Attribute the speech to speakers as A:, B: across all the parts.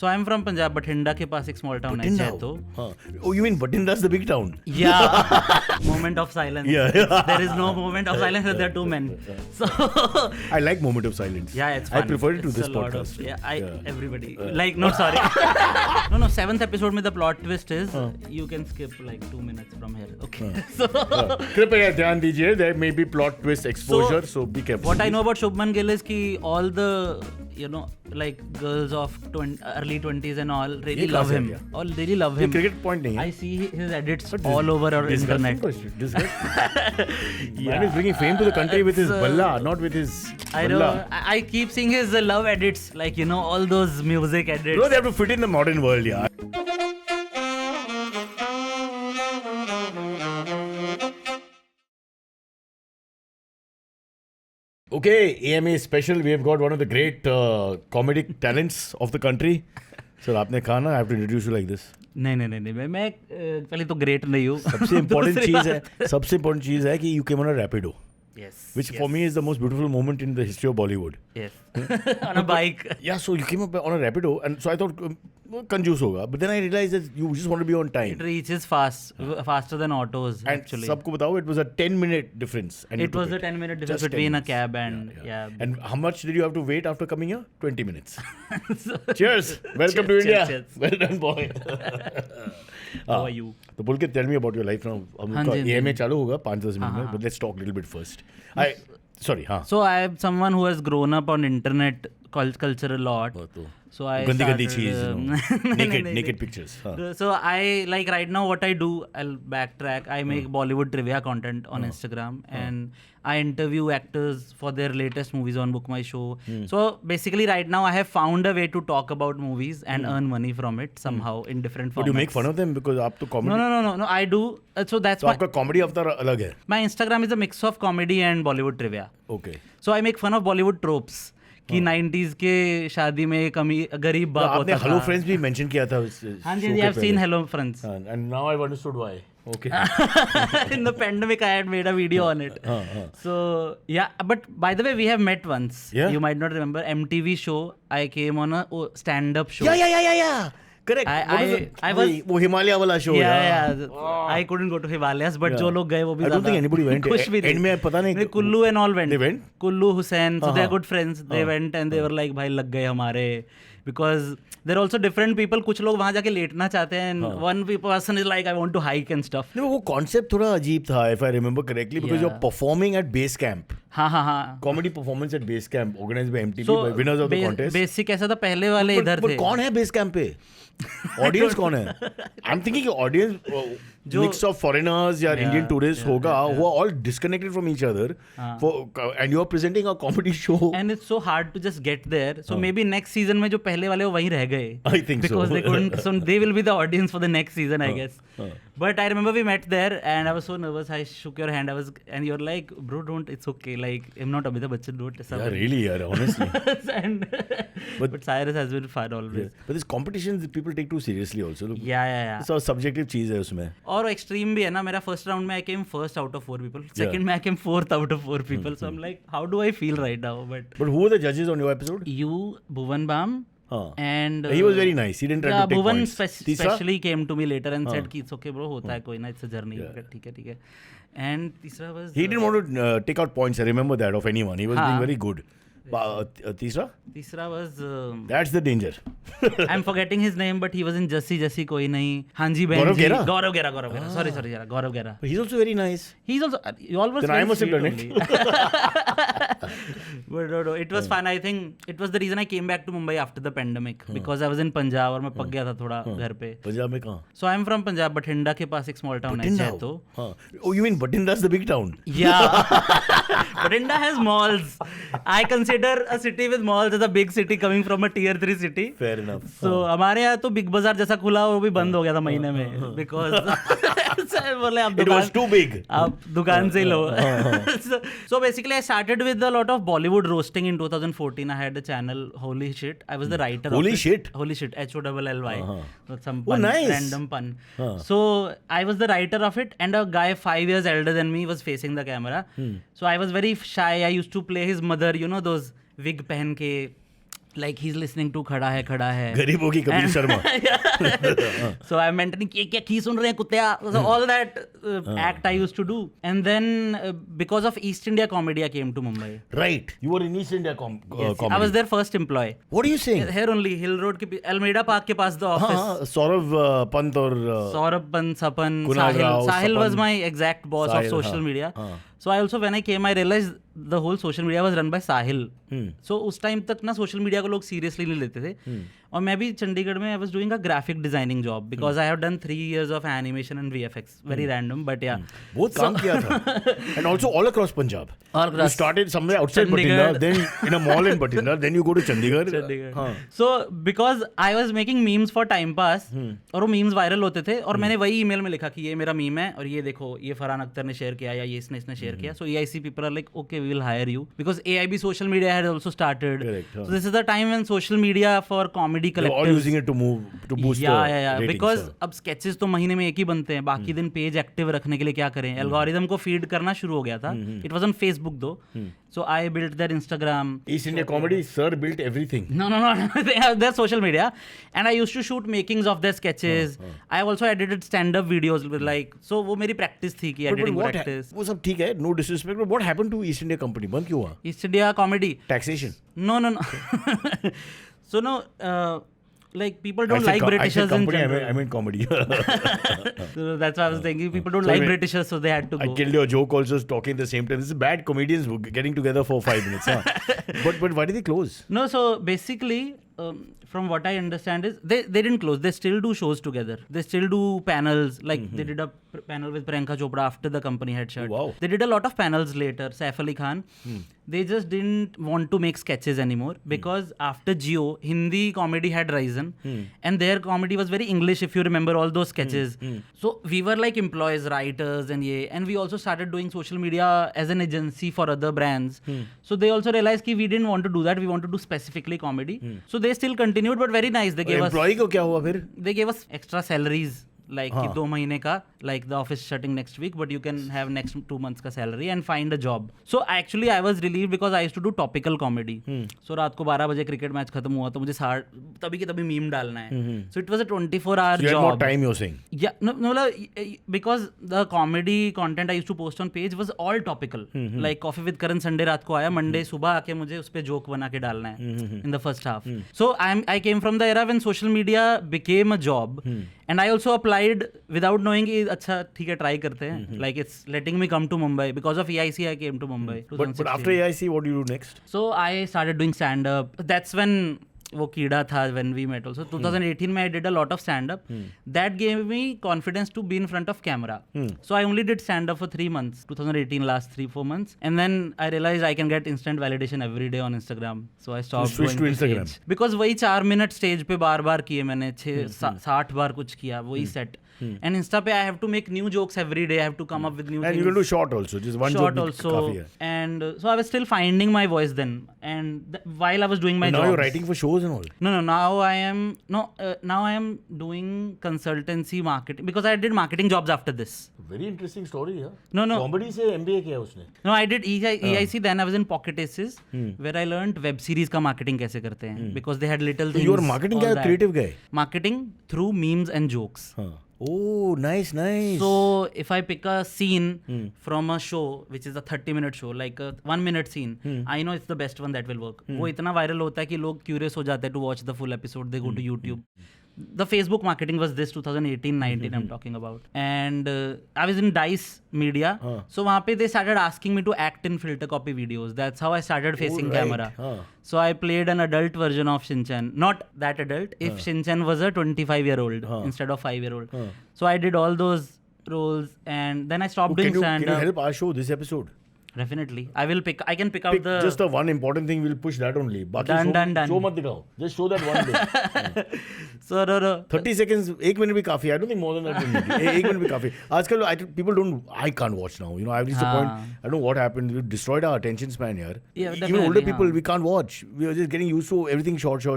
A: So I'm from Punjab, Bathinda के पास एक small town है जैतो.
B: Oh, you mean Bathinda's the big town?
A: Yeah. Moment of silence.
B: Yeah.
A: There is no moment of silence. There are two men. So
B: I like moment of silence.
A: yeah, it's fun.
B: I prefer it to
A: It's
B: this
A: a lot
B: podcast.
A: Everybody like no sorry. No, 7th episode में the plot twist is you can skip like 2 minutes from here. Okay. So
B: कृपया ध्यान दीजिए, there may be plot twist exposure, so be careful.
A: what I know about Shubman Gill is कि all the like girls of early 20s and all really love him. All really love him.
B: Cricket point नहीं है.
A: I see his edits all over our internet.
B: Man is bringing fame to the country with his balla, not with his.
A: I know. I keep seeing his love edits, like all those music edits.
B: Bro, they have to fit in the modern world, yeah. Okay, AMA special. We have got one of the great comedic talents of the country. Sir, आपने कहा ना, I have to introduce you like this.
A: नहीं मैं पहले तो great नहीं हूँ.
B: सबसे important चीज है कि you came on a Rapido.
A: Yes.
B: Which for me is the most beautiful moment in the history of Bollywood.
A: Yes. On a bike.
B: Yeah, so you came up on a Rapido, and so I thought कंजूस होगा, but then I realized that you just want to be on time.
A: It reaches faster than autos.
B: And
A: actually.
B: सबको बताओ, it was a 10-minute difference. And
A: it was a 10-minute difference between a cab and yeah.
B: And how much did you have to wait after coming here? 20 minutes. Cheers. Welcome to India.
A: Cheers.
B: Well done, boy.
A: How are you?
B: तो बोल के tell me about your life now. हम लोग का AMA चालू होगा 5-10 minute में, but let's talk a little bit first. Sorry, हाँ.
A: So I am someone who has grown up on internet culture a lot. So I
B: गंदी चीज, naked pictures.
A: So I like right now what I do, I'll backtrack. I make Bollywood trivia content on Instagram and I interview actors for their latest movies on Book My Show. So basically right now I have found a way to talk about movies and earn money from it somehow in different formats.
B: But you make fun of them because आप तो comedy.
A: No. I do. So that's
B: तो आपका comedy अवतार अलग है.
A: My Instagram is a mix of comedy and Bollywood trivia.
B: Okay.
A: So I make fun of Bollywood tropes. कि 90s के शादी में एक गरीब बाप होता था.
B: आपने Hello Friends भी mention किया था उस
A: हाँ जी, I have seen Hello Friends.
B: And now I've understood why. Okay.
A: In the pandemic, I had made a video on it. So yeah, but by the way, we have met once.
B: Yeah?
A: You might not remember MTV show. I came on a stand-up show.
B: Yeah. Correct.
A: I was
B: वो हिमालय वाला show.
A: Yeah. I couldn't go to Himalayas, but जो लोग गए वो भी
B: I don't think anybody went.
A: खुश भी थे.
B: End में पता नहीं.
A: Kullu and all went.
B: They went.
A: Kullu, Hussain, so they are good friends. They went and they were like, भाई लग गए हमारे. Because there are also different people. कुछ लोग वहाँ जाके लेटना चाहते हैं. And one person is like, I want to hike and stuff.
B: No, वो concept थोड़ा अजीब था, if I remember correctly, because you're performing at base camp.
A: हाँ.
B: Comedy performance at base camp, organized by MTV, by winners of the contest.
A: Basic ऐसा था पहले वाले इधर थे.
B: कौन है base camp पे? Audience कौन है? I'm thinking audience mix of foreigners या Indian tourists होगा, who are all disconnected from each other. And you're presenting a comedy show.
A: And it's so hard to just get there. So maybe next season में जो पहले वाले वो वहीं रह गए.
B: I think
A: because
B: so.
A: They couldn't. So they will be the audience for the next season, I guess. But I remember we met there and I was so nervous. I shook your hand. And you're like, bro, don't. It's okay. Like I'm not Amitabh Bachchan. Don't.
B: Yeah, really, honestly.
A: But Cyrus has been fun always.
B: Yeah. But this competition people take too seriously also. Look,
A: yeah.
B: It's a subjective चीज है उसमें.
A: और extreme भी है ना. मेरा first round में I came first out of 4 people. Second में I came 4th out of 4 people. So I'm like, how do I feel right now? But
B: who were the judges on your episode?
A: You, Bhuvan Bam. And
B: he was very nice. He didn't try to take
A: Bhuvan
B: points.
A: Specially came to me later and said कि it's okay bro, होता है कोई ना, it's a journey. ठीक है. And तीसरा was
B: he didn't want to take out points. I remember that of anyone. He was being very good. तीसरा
A: was
B: that's the danger.
A: I'm forgetting his name, but he was in Jassi कोई नहीं. हाँ जी बहन जी. Gaurav Gera. Sorry, Gaurav Gera.
B: He's also very nice.
A: He's also you all was.
B: Then I must have done it.
A: But no, it was fun. I think it was the reason I came back to Mumbai after the pandemic because I was in Punjab और मैं पक गया था थोड़ा घर पे.
B: पंजाब में कहाँ?
A: So I'm from Punjab, Bathinda के पास एक small town है जैतो.
B: Oh, you mean Bathinda's the big town?
A: Yeah. Bathinda has malls. I consider a city with malls as a big city coming from a tier 3 city.
B: Fair enough.
A: So हमारे यहाँ तो big बाजार जैसा खुला वो भी बंद हो गया था महीने में because बोले आप
B: it was too big.
A: आप दुकान से लो. So basically I started with a lot of Bollywood roasting in 2014. I had a channel Holy Shit. I was the writer
B: Holy
A: of
B: Shit?
A: it. Holy Shit. HOLLY. Some
B: Oh, nice.
A: Random pun. So I was the writer of it and a guy 5 years elder than me was facing the camera. So I was very shy. I used to play his mother, those wig पहन के like he's listening to खड़ा है
B: गरीबों की Kapil Sharma.
A: So I mentioned क्या की सुन रहे हैं कुत्तिया. So all that act I used to do, and then because of East India Comedy I came to Mumbai.
B: Right, you were in East India comedy.
A: I was their first employee.
B: What are you saying?
A: Here only, Hill Road के Almeida Park के पास the office.
B: Saurav Pant और
A: Saurabh Pant, Sapan,
B: Kunal Rao,
A: Sahil was
B: Sapan.
A: my exact boss of social media. So I also, when I came, I realized the whole social media was run by Sahil. So उस time तक ना social media को लोग seriously नहीं लेते थे. और मैं भी चंडीगढ़ में I was doing a graphic designing job because I have done 3 years of animation and VFX. Very random, but yeah.
B: बहुत काम किया था. And also all across Punjab.
A: All across.
B: You started somewhere outside Bathinda, then in a mall in Bathinda, then you go to Chandigarh.
A: So because I was making memes for time pass, और वो memes viral होते थे, और मैंने वही email में लिखा कि ये मेरा meme है और ये देखो ये फरहान अख्तर ने share किया या ये इसने share किया. So EIC people are like, okay, we will hire you because AIB social media had also started.
B: Correct,
A: So this is the time when social media for comedy
B: They're all
A: collectives.
B: using it to boost
A: Yeah.
B: ratings,
A: Because
B: sir.
A: अब sketches तो महीने में एक ही बनते हैं, बाकी दिन page active रखने के लिए क्या करें? एल्गोरिदम को फीड करना शुरू हो गया था. It was on Facebook though. So I built their Instagram.
B: East India Comedy, sir built everything.
A: No. They have their social media, and I used to shoot makings of their sketches. I also edited stand-up videos with like. So वो मेरी practice थी कि editing practice.
B: वो सब ठीक है, no disrespect, but what happened to East India Company? बंद क्यों हुआ?
A: East India Comedy.
B: Taxation.
A: No. So no. Like people don't like
B: I
A: Britishers
B: said
A: in
B: company,
A: general.
B: I meant comedy.
A: So that's why I was thinking people don't
B: Sorry,
A: like
B: man.
A: Britishers, so they had to
B: I
A: go.
B: killed your joke also talking at the same time. This is bad comedians getting together for 5 minutes. Huh? But why did they close?
A: No, so basically, from what I understand is they didn't close. They still do shows together. They still do panels. Like they did a panel with Priyanka Chopra after the company had shut.
B: Wow.
A: They did a lot of panels later. Saif Ali Khan. They just didn't want to make sketches anymore because after Jio, Hindi comedy had risen and their comedy was very English if you remember all those sketches. So we were like employees, writers and we also started doing social media as an agency for other brands. So they also realized that we didn't want to do that. We want to do specifically comedy. So they still continued but very nice. They gave us
B: Employee को क्या हुआ फिर?
A: they gave us extra salaries like कि 2 महीने का like the office shutting next week but you can have next 2 months का salary and find a job. So actually I was relieved because I used to do topical comedy. So रात को 12 बजे cricket match खत्म हुआ तो मुझे तभी के तभी मीम डालना है. So it was a 24-hour
B: So you had
A: job.
B: more time, you're saying?
A: Yeah, no, because the comedy content I used to post on page was all topical. Like Coffee with Karan Sunday रात को आया, Monday सुबह आके मुझे उस पे joke बना के डालना है in the first half. So I came from the era when social media became a job and I also applied without knowing कि अच्छा ठीक है ट्राई करते हैं. Like it's letting me come to Mumbai because of EIC I came to Mumbai.
B: But after AIC, what do you do next?
A: So I started doing stand up. That's when वो कीड़ा था when we met also. 2018 में I did a lot of stand up. That gave me confidence to be in front of camera. So I only did stand up for 3 months. 2018 last 3-4 months. And then I realized I can get instant validation every day on Instagram. So I stopped
B: switched
A: going
B: to Instagram.
A: stage. Because वही 4 minute stage पे बार किए मैंने 60 बार कुछ किया वही set. And Insta पे I have to make new jokes every day. I have to come up with new
B: And
A: things.
B: you can do short also. Just one
A: Short
B: joke
A: also.
B: काफी है.
A: And so I was still finding my voice then. And while I was doing my
B: Now
A: jobs.
B: you're writing for shows and all.
A: No. Now I am doing consultancy marketing because I did marketing jobs after this.
B: Very interesting story, yeah.
A: No.
B: Comedy से MBA किया उसने.
A: No, I did EIC. Then I was in Pocket Aces, where I learned web series का marketing कैसे करते हैं because they had little things.
B: You are marketing
A: all
B: guy,
A: that.
B: creative guy.
A: Marketing through memes and jokes.
B: Oh, nice.
A: So if I pick a scene from a show which is a 30-minute show, like a 1-minute scene, I know it's the best one that will work. वो इतना viral होता है कि लोग curious हो जाते हैं to watch the full episode. They go to YouTube. The Facebook marketing was this 2018-19 I'm talking about. And I was in Dice Media. So वहाँ पे they started asking me to act in filter copy videos. That's how I started facing camera. So I played an adult version of Shin-chan. Not that adult. If Shin-chan was a 25-year-old instead of 5-year-old. So I did all those roles and then I stopped doing stand-up.
B: Can you help our show this episode?
A: Definitely. I can pick out the...
B: Just the one important thing, we'll push that only. Baaki
A: Done.
B: show मत दिखाओ. Just show that one bit.
A: So no.
B: 30 seconds, 1 minute भी काफी. I don't think more than that. 1 minute भी काफी. आजकल people don't. I can't watch now. You know, I've reached a point. I don't know what happened. We destroyed our attention span here.
A: Yeah,
B: even older people,
A: हाँ.
B: we can't watch. We are just getting used to everything short.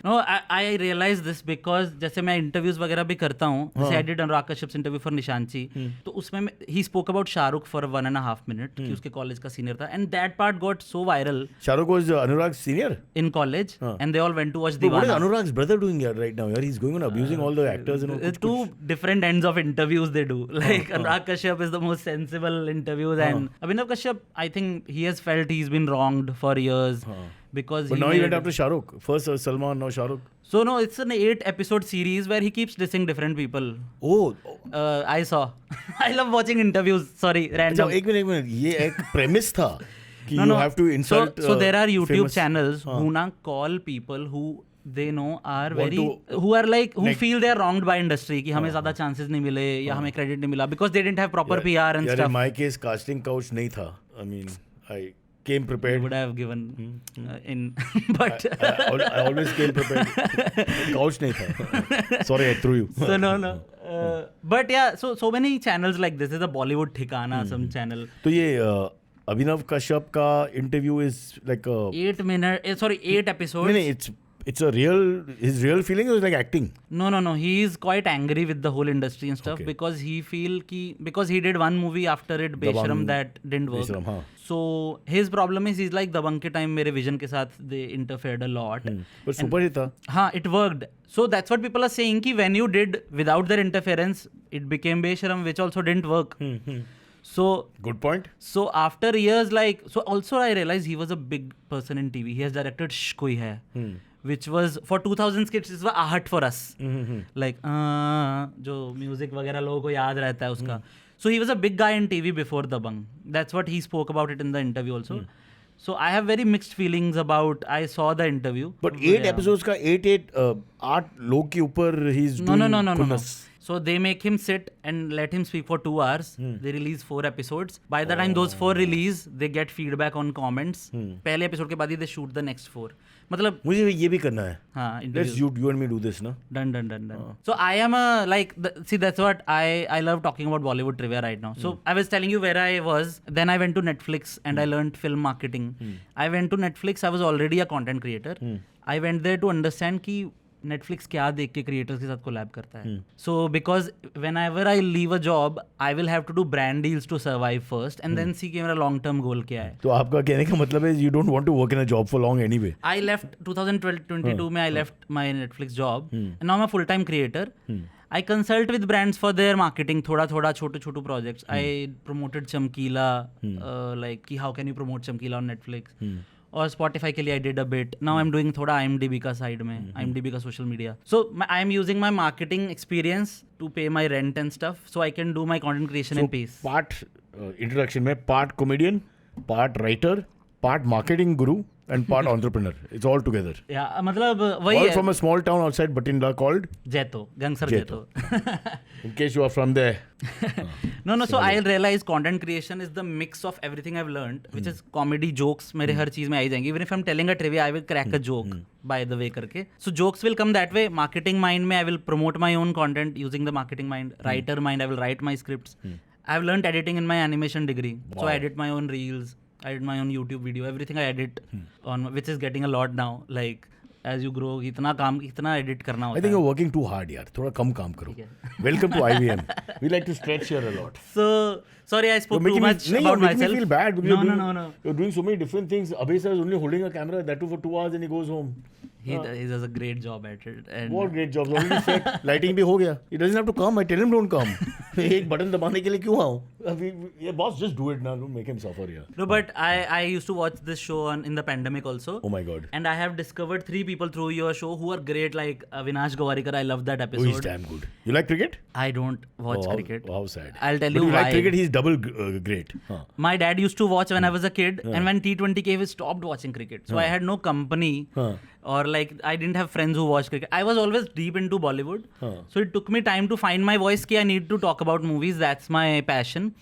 A: No, I realize this because जैसे मैं interviews वगैरह भी करता हूँ. जैसे I did Anurag Kashyap's interview for Nishanchi. तो उसमें he spoke about Shahrukh for 1.5 minutes कि उसके college का senior था, and that part got so viral.
B: Shahrukh was Anurag's senior
A: in college, and they all went to watch
B: But what is
A: Deewana.
B: Anurag's brother doing here right now? He's going on abusing all the actors and all.
A: Two different ends of interviews they do. Like Anurag Kashyap is the most sensible interviews, and Abhinav Kashyap, I think he has felt he's been wronged for years because.
B: But now he went after Shahrukh. First Salman, now Shahrukh.
A: So no, it's an 8-episode series where he keeps dissing different people.
B: Oh.
A: I saw. I love watching interviews. Sorry, random.
B: अच्छा, एक minute ये एक premise था कि
A: No,
B: you
A: no.
B: have to insult.
A: So there are YouTube
B: famous-
A: channels who now call people who they know are
B: Want
A: very
B: to-
A: who are like who feel they are wronged by industry कि हमें ज्यादा chances नहीं मिले या हमें credit नहीं मिला because they didn't have proper PR and
B: यार,
A: stuff.
B: in my case, casting couch नहीं था. I mean, I came
A: I
B: prepared.
A: would have given in but
B: I always came prepared. Couch नहीं था. Sorry, I threw you.
A: so no. But yeah, so many channels like this. There's a Bollywood Thikana, some channel.
B: तो ये अभिनव कश्यप का interview is like a
A: 8 episodes.
B: नहीं, it's a his real feeling is like acting.
A: No. He is quite angry with the whole industry and stuff
B: Okay.
A: because because he did one movie after it, Beshram, that didn't work.
B: Beshram, हाँ.
A: So his problem is he's like Dabangg के time मेरे vision के साथ they interfered a lot.
B: But super hit था.
A: हाँ, it worked. So that's what people are saying कि when you did without their interference, it became Beshram, which also didn't work. So
B: Good point.
A: So after years, like, so also I realized he was a big person in TV. He has directed Shh Koi Hai, which was for 2000s kids, it was आहट for us. Like, जो music वगैरह लोगों को याद रहता है उसका. So he was a big guy in TV before Dabangg. That's what he spoke about it in the interview also. So I have very mixed feelings about. I saw the interview.
B: But 8 episodes का 8 लोग के ऊपर he's doing
A: No.
B: खुन्नस.
A: So they make him sit and let him speak for 2 hours. They release 4 episodes. By the time those 4 release, they get feedback on comments. पहले episode के बाद ही they shoot the next 4. मतलब
B: मुझे ये भी करना है.
A: हाँ,
B: Let's you and me do this, na?
A: Done. So I am see, that's what I love talking about Bollywood trivia right now. So I was telling you where I was. Then I went to Netflix and I learned film marketing. I went to Netflix. I was already a content creator. I went there to understand कि Netflix क्या देख के creators के साथ collab करता है. So because whenever I leave a job, I will have to do brand deals to survive first and then see कि मेरा long term goal क्या है.
B: तो आपका कहने का मतलब है you don't want to work in a job for long anyway.
A: I left 2022 में I left my Netflix job and now I'm a full time creator. I consult with brands for their marketing, थोड़ा छोटे projects. I promoted Chamkila, like कि how can you promote Chamkila on Netflix. और Spotify के लिए I did a bit. Now I'm doing थोड़ा IMDb का side में, IMDb का social media. So I am using my marketing experience to pay my rent and stuff, so I can do my content creation in peace.
B: Part introduction में part comedian, part writer, part marketing guru and part entrepreneur. It's all together.
A: Yeah, मतलब वही
B: All
A: है.
B: from a small town outside Bathinda called
A: Jaito, Gangsar Jaito.
B: In case you are from there.
A: No. So I realize content creation is the mix of everything I've learned, which is comedy, jokes. मेरे हर चीज में आ ही जाएंगे. Even if I'm telling a trivia, I will crack a joke by the way करके. So jokes will come that way. Marketing mind में I will promote my own content using the marketing mind. Writer mind, I will write my scripts. I've learned editing in my animation degree.
B: Wow.
A: So I edit my own reels. I did my own YouTube video. Everything I edit on, which is getting a lot now. Like as you grow, इतना edit करना होता
B: I think you're working too hard, yaar. थोड़ा कम काम करो. Welcome to IVM. We like to stretch here a lot.
A: So sorry, I spoke too much about
B: you're making
A: myself.
B: me feel bad because
A: No.
B: you're doing so many different things. Abhay sir is only holding a camera, that too for 2 hours, and he goes home.
A: He does a great job at it. And
B: What great jobs. Already set. Lighting भी हो गया. He doesn't have to come. I tell him don't come. एक button दबाने के लिए क्यों आऊँ? Yeah, boss, just do it now. Don't make him suffer here.
A: No, but I used to watch this show in the pandemic also.
B: Oh my God.
A: And I have discovered 3 people through your show who are great, like Avinash Gawarikar. I love that
B: Oh,
A: episode.
B: he's damn good. You like cricket?
A: I don't watch
B: Oh,
A: cricket.
B: How sad.
A: I'll tell
B: But
A: you
B: you like
A: why.
B: cricket, he's double great. Huh.
A: My dad used to watch when I was a kid, and when T20 came, he stopped watching cricket. So I had no company, or like I didn't have friends who watched cricket. I was always deep into Bollywood, so it took me time to find my voice. कि I need to talk about movies. That's my passion.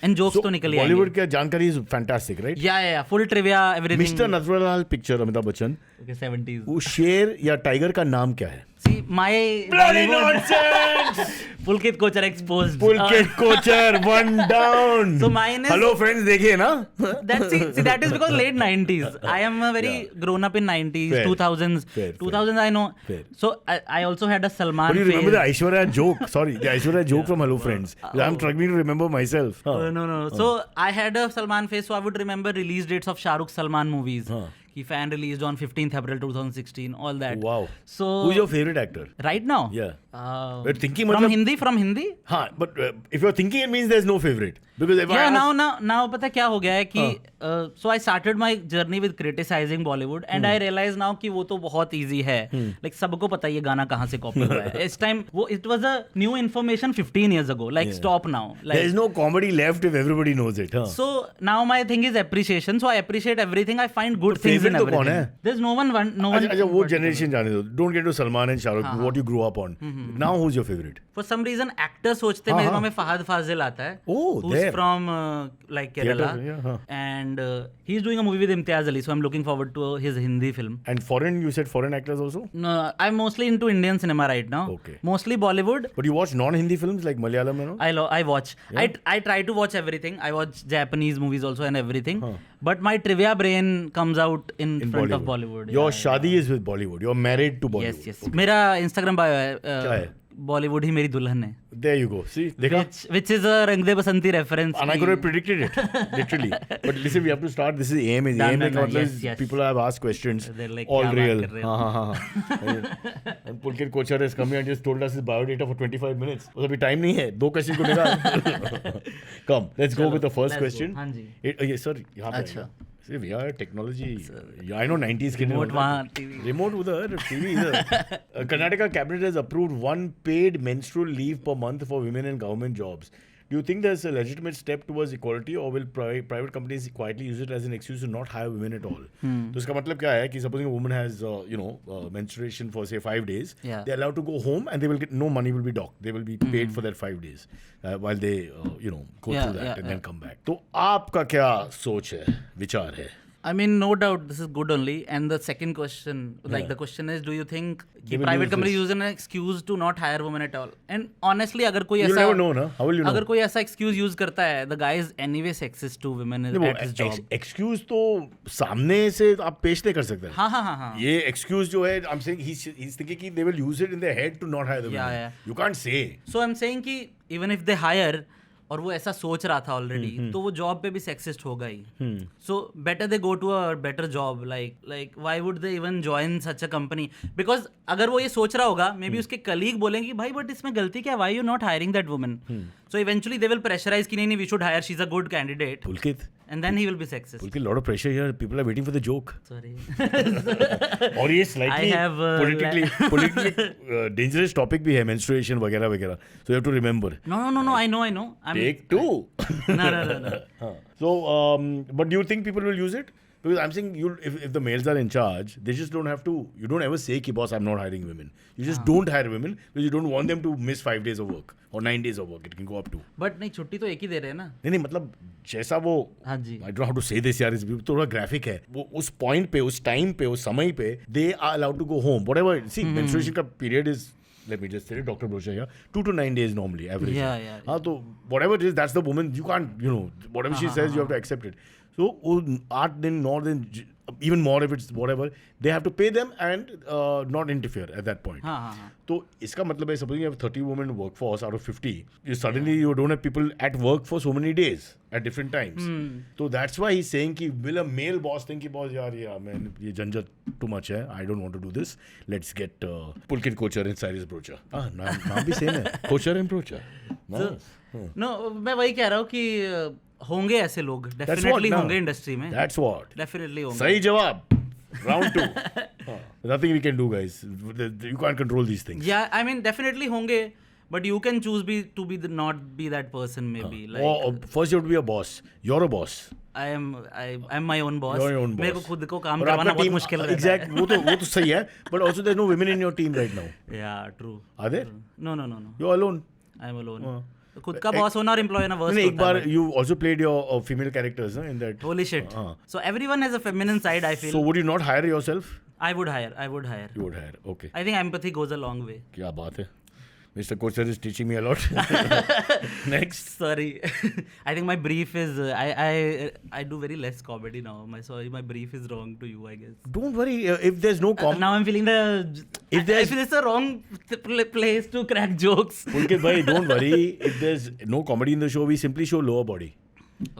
A: And jokes तो निकल ही आएंगे.
B: Bollywood की जानकारी is fantastic, right?
A: Yeah. Full trivia, everything.
B: Mr. Natwarlal picture Amitabh Bachchan.
A: Okay, 70s.
B: वो शेर या tiger का नाम क्या है?
A: my
B: Bloody
A: Bollywood-
B: nonsense!
A: Pulkit Kochhar exposed.
B: Pulkit Kochhar, one down.
A: So mine is-
B: Hello friends, देखिए ना?
A: See, that is because late 90s. I am a very grown up in 90s,
B: Fair.
A: 2000s.
B: Fair.
A: 2000s I know.
B: Fair.
A: So I also had a Salman
B: But you remember
A: phase.
B: the Aishwarya joke? Sorry, the Aishwarya joke from Hello Friends. I'm struggling to remember myself.
A: No. So I had a Salman phase, so I would remember release dates of Shah Rukh Salman movies. He fan released on 15th April 2016, all that.
B: Wow.
A: So
B: Who's your favorite actor?
A: right now?
B: Yeah. But thinking
A: From
B: मतलब,
A: Hindi?
B: हाँ, but if you're thinking, it means there's no favorite. Because if I
A: Yeah,
B: ask,
A: now पता क्या हो गया है कि so I started my journey with criticizing Bollywood and I realize now कि वो तो बहुत easy है. Like सबको पता है ये गाना कहाँ से copy हुआ है. इस time वो it was a new information 15 years ago. Like stop now. Like
B: there's no comedy left if everybody knows it. Huh?
A: so now my thing is appreciation. So I appreciate everything. I find good things in
B: favorite तो कौन
A: everything.
B: है?
A: There's no one.
B: अच्छा वो generation जाने दो. Don't get to Salman and Shah Rukh, what you grew up on. Now who's your favorite?
A: For some reason actor सोचते हैं मेरे दिमाग में फहद फाजिल आता है.
B: Oh,
A: who's
B: there.
A: from like Kerala.
B: Theatre, yeah, huh.
A: And he's doing a movie with Imtiaz Ali, so I'm looking forward to his Hindi film.
B: And foreign, you said foreign actors also?
A: No, I'm mostly into Indian cinema right now.
B: Okay.
A: Mostly Bollywood.
B: But you watch non-Hindi films like Malayalam and all?
A: I watch. I try to watch everything. I watch Japanese movies also and everything. But my trivia brain comes out in front of Bollywood.
B: Your
A: Yeah,
B: shadi is with Bollywood. You're married to Bollywood.
A: Yes. मेरा Instagram bio है.
B: क्या है?
A: Bollywood ही मेरी दुल्हन है.
B: There you go. See, देखा?
A: Which is a Rang De Basanti reference.
B: And I could have predicted it, literally. But listen, we have to start. This is AIM.
A: Done,
B: AIM
A: done,
B: is
A: yes.
B: people have asked questions.
A: They're like,
B: all
A: क्या
B: real.
A: बात कर रहे हो?
B: हाँ. And Pulkit Kochhar has come here and just told us his biodata for 25 minutes. तो अभी time नहीं है. 2 question को निकाल. Come, let's go with the first
A: let's
B: question.
A: go. हाँ जी.
B: Yes, sir. यहाँ पे
A: अच्छा.
B: See, we are technology. Yeah, I know 90s kid.
A: Remote वहाँ TV.
B: Remote उधर, TV इधर. Karnataka cabinet has approved 1 paid menstrual leave per month for women in government jobs. Do you think there's a legitimate step towards equality, or will private companies quietly use it as an excuse to not hire women at all? तो इसका मतलब क्या है कि supposing a woman has menstruation for say 5 days,
A: Yeah.
B: they're allowed to go home and they will get no money will be docked. They will be paid for that 5 days while they go through that and then come back. तो आपका क्या सोच है, विचार है?
A: I mean, no doubt, this is good only. And the second question, like the question is, do you think
B: They will
A: private
B: use
A: companies
B: this.
A: use an excuse to not hire women at all? And honestly, अगर कोई
B: You'll
A: ऐसा
B: never know, na? How will you know?
A: अगर कोई ऐसा excuse use करता है, the guy is anyway sexist to women at his job.
B: Excuse तो सामने से आप पेश नहीं कर सकते.
A: हाँ.
B: ये एक्सक्यूज जो है, I'm saying he's thinking कि they will use it in their head to not hire the women.
A: Yeah.
B: You can't say.
A: So I'm saying कि even if they hire और वो ऐसा सोच रहा था ऑलरेडी तो वो जॉब पे भी सेक्सिस्ट होगा ही. So better they go to a better job. Like why would they even join such a company? Because अगर वो ये सोच रहा होगा मे बी उसके कलीग बोलेंगे कि भाई बट इसमें गलती क्या, why you not hiring that woman? So eventually they will pressurise कि नहीं we should hire, she is a good candidate,
B: Pulkit,
A: and then he will be sexist.
B: Pulkit, lot of pressure here. People are waiting for the joke.
A: Sorry.
B: और ये slightly
A: I have,
B: politically dangerous topic भी है, menstruation वगैरह वगैरह. So you have to remember.
A: No, I know.
B: Take 2.
A: No.
B: So, but do you think people will use it? Because I'm saying, if the males are in charge, they just don't have to. You don't ever say, "Ki boss, I'm not hiring women." You just don't hire women because you don't want them to miss 5 days of work or 9 days of work. It can go up to.
A: But नहीं, छुट्टी तो एक ही दे रहे हैं ना.
B: नहीं मतलब जैसा वो,
A: हाँ जी.
B: I don't know how to say this यार, इस थोड़ा ग्राफिक है. वो उस पॉइंट पे, उस टाइम पे, उस समय पे, they are allowed to go home. Whatever. See, menstruation का period is. Let me just say it, Dr. Brocha here. 2 to 9 days normally, average.
A: Yeah.
B: So whatever it is, that's the woman. You can't, whatever she says, you have to accept it. So 8 दिन, 9 दिन, even more if it's whatever, they have to pay them and not interfere at that point.
A: हाँ.
B: तो इसका मतलब है, suppose you have 30 women workforce out of 50, you don't have people at work for so many days at different times. So that's why he's saying कि will a male boss think कि boss यार man ये झंझट too much है, I don't want to do this, let's get Pulkit Kochhar and Cyrus Brocha. नाम भी same है, Kochhar and Brocha. Nice.
A: No, मैं वही कह रहा हूँ कि होंगे ऐसे लोग, डेफिनेटली होंगे इंडस्ट्री में.
B: That's what.
A: डेफिनेटली होंगे.
B: सही जवाब. Round 2. Nothing we can do, guys. You can't control these things.
A: Yeah, I mean definitely होंगे, but you can choose to be not be that person maybe. Like
B: Or first you have to be a boss. You're a boss.
A: I'm my own boss.
B: You're your own boss.
A: मेरे को खुद को काम
B: और
A: करवाना
B: आपका
A: बहुत
B: team,
A: मुश्किल रहता है.
B: exact, वो तो सही है. But also there's no women in your team right now.
A: Yeah, true.
B: Are there?
A: No.
B: You're alone.
A: I'm alone. खुद का बॉस होना और एम्प्लॉय होना वर्स्ट
B: एक
A: होता है.
B: बार you also played your female characters in that.
A: Holy shit. So everyone has a feminine side, I feel.
B: So would you not hire yourself?
A: I would hire.
B: You would hire. Okay.
A: I think empathy goes a long way.
B: क्या बात है. Mr. Kochhar is teaching me a lot. Next.
A: Sorry, I think my brief is I do very less comedy now. My brief is wrong to you, I guess.
B: Don't worry. If there's no
A: Now I'm feeling
B: If there's-
A: I feel it's the wrong place to crack jokes.
B: Pulkit bhai, don't worry. If there's no comedy in the show, we simply show lower body.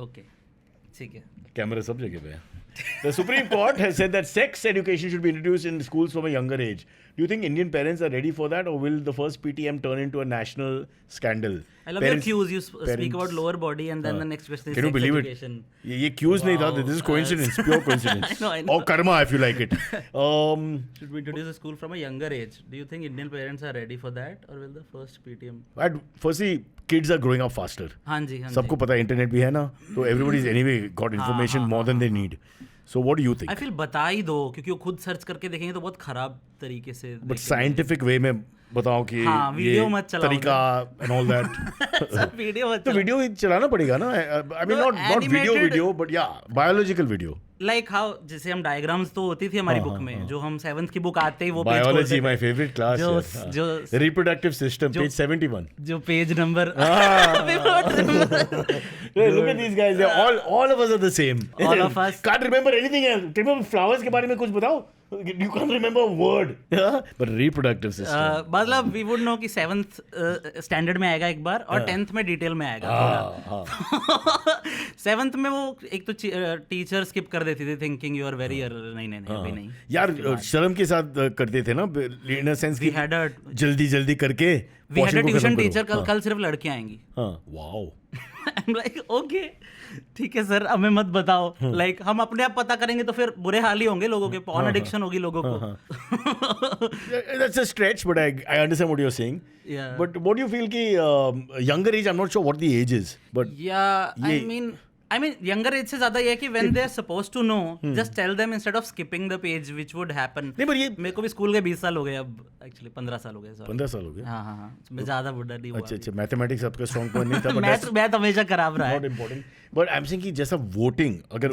A: Okay, ठीक है.
B: Camera सब जगह पे है. The Supreme Court has said that sex education should be introduced in schools from a younger age. Do you think Indian parents are ready for that, or will the first PTM turn into a national scandal?
A: I love your cues. You speak about lower body, and then the next question is
B: Can you
A: sex
B: believe
A: education.
B: it? ये cues नहीं था. This is coincidence, pure coincidence.
A: I know.
B: Or karma, if you like it.
A: Should we introduce a school from a younger age? Do you think Indian parents are ready for that, or will the first PTM?
B: Firstly, kids are growing up faster.
A: हाँ जी.
B: सबको पता है internet भी है ना, तो everybody's anyway got information more than they need. So what do you think?
A: I feel बता ही दो, क्योंकि वो खुद सर्च करके देखेंगे तो बहुत खराब तरीके से.
B: But scientific way में बताओ कि
A: हाँ, वीडियो मत चलाओ
B: तरीका and all that.
A: वीडियो मत
B: तो वीडियो चलाना पड़ेगा ना. I mean not video, but yeah, biological video.
A: Like how जैसे हम डायग्राम्स तो होती थी हमारी बुक में, जो हम 7th की बुक आते ही वो page
B: Biology, my favorite class.
A: जो
B: reproductive system, page 71.
A: जो page number.
B: Look at these guys. All of us are the same.
A: All of us.
B: Can't remember anything else. Remember flowers के बारे में कुछ बताओ. You can't remember a word. But reproductive system.
A: मतलब we would know कि 7th standard में आएगा एक बार, और 10th में डिटेल में आएगा. 7th में वो एक तो टीचर स्किप कर देती थी थिंकिंग यू आर वेरी नहीं अभी नहीं.
B: यार शर्म के साथ करते थे ना, इन अ सेंस कि जल्दी करके.
A: We had a tuition teacher, कल सिर्फ लड़कियां आएंगी.
B: Wow.
A: I'm like, okay, ठीक है सर, हमें मत बताओ. Like हम अपने आप पता करेंगे तो फिर बुरे हाल ही होंगे लोगों के. पॉर्न एडिक्शन होगी लोगों को.
B: That's a stretch, but I understand what you're saying.
A: Yeah.
B: But what do you feel कि younger age, I'm not sure what the age is, but
A: yeah, I mean younger age से ज़्यादा ये है कि when they're supposed to know, just tell them instead of skipping the page, which would happen.
B: नहीं, पर ये
A: मेरे को भी स्कूल के 20 साल हो गए अब, एक्चुअली 15 साल हो गए.
B: 15 साल हो गए.
A: हाँ, मैं ज़्यादा बुढ़ा नहीं हुआ.
B: अच्छा, मैथमेटिक्स आपका स्ट्रॉन्ग पॉइंट नहीं था.
A: मैथ हमेशा खराब रहा है.
B: Not important, but I am saying कि जैसा वोटिंग, अगर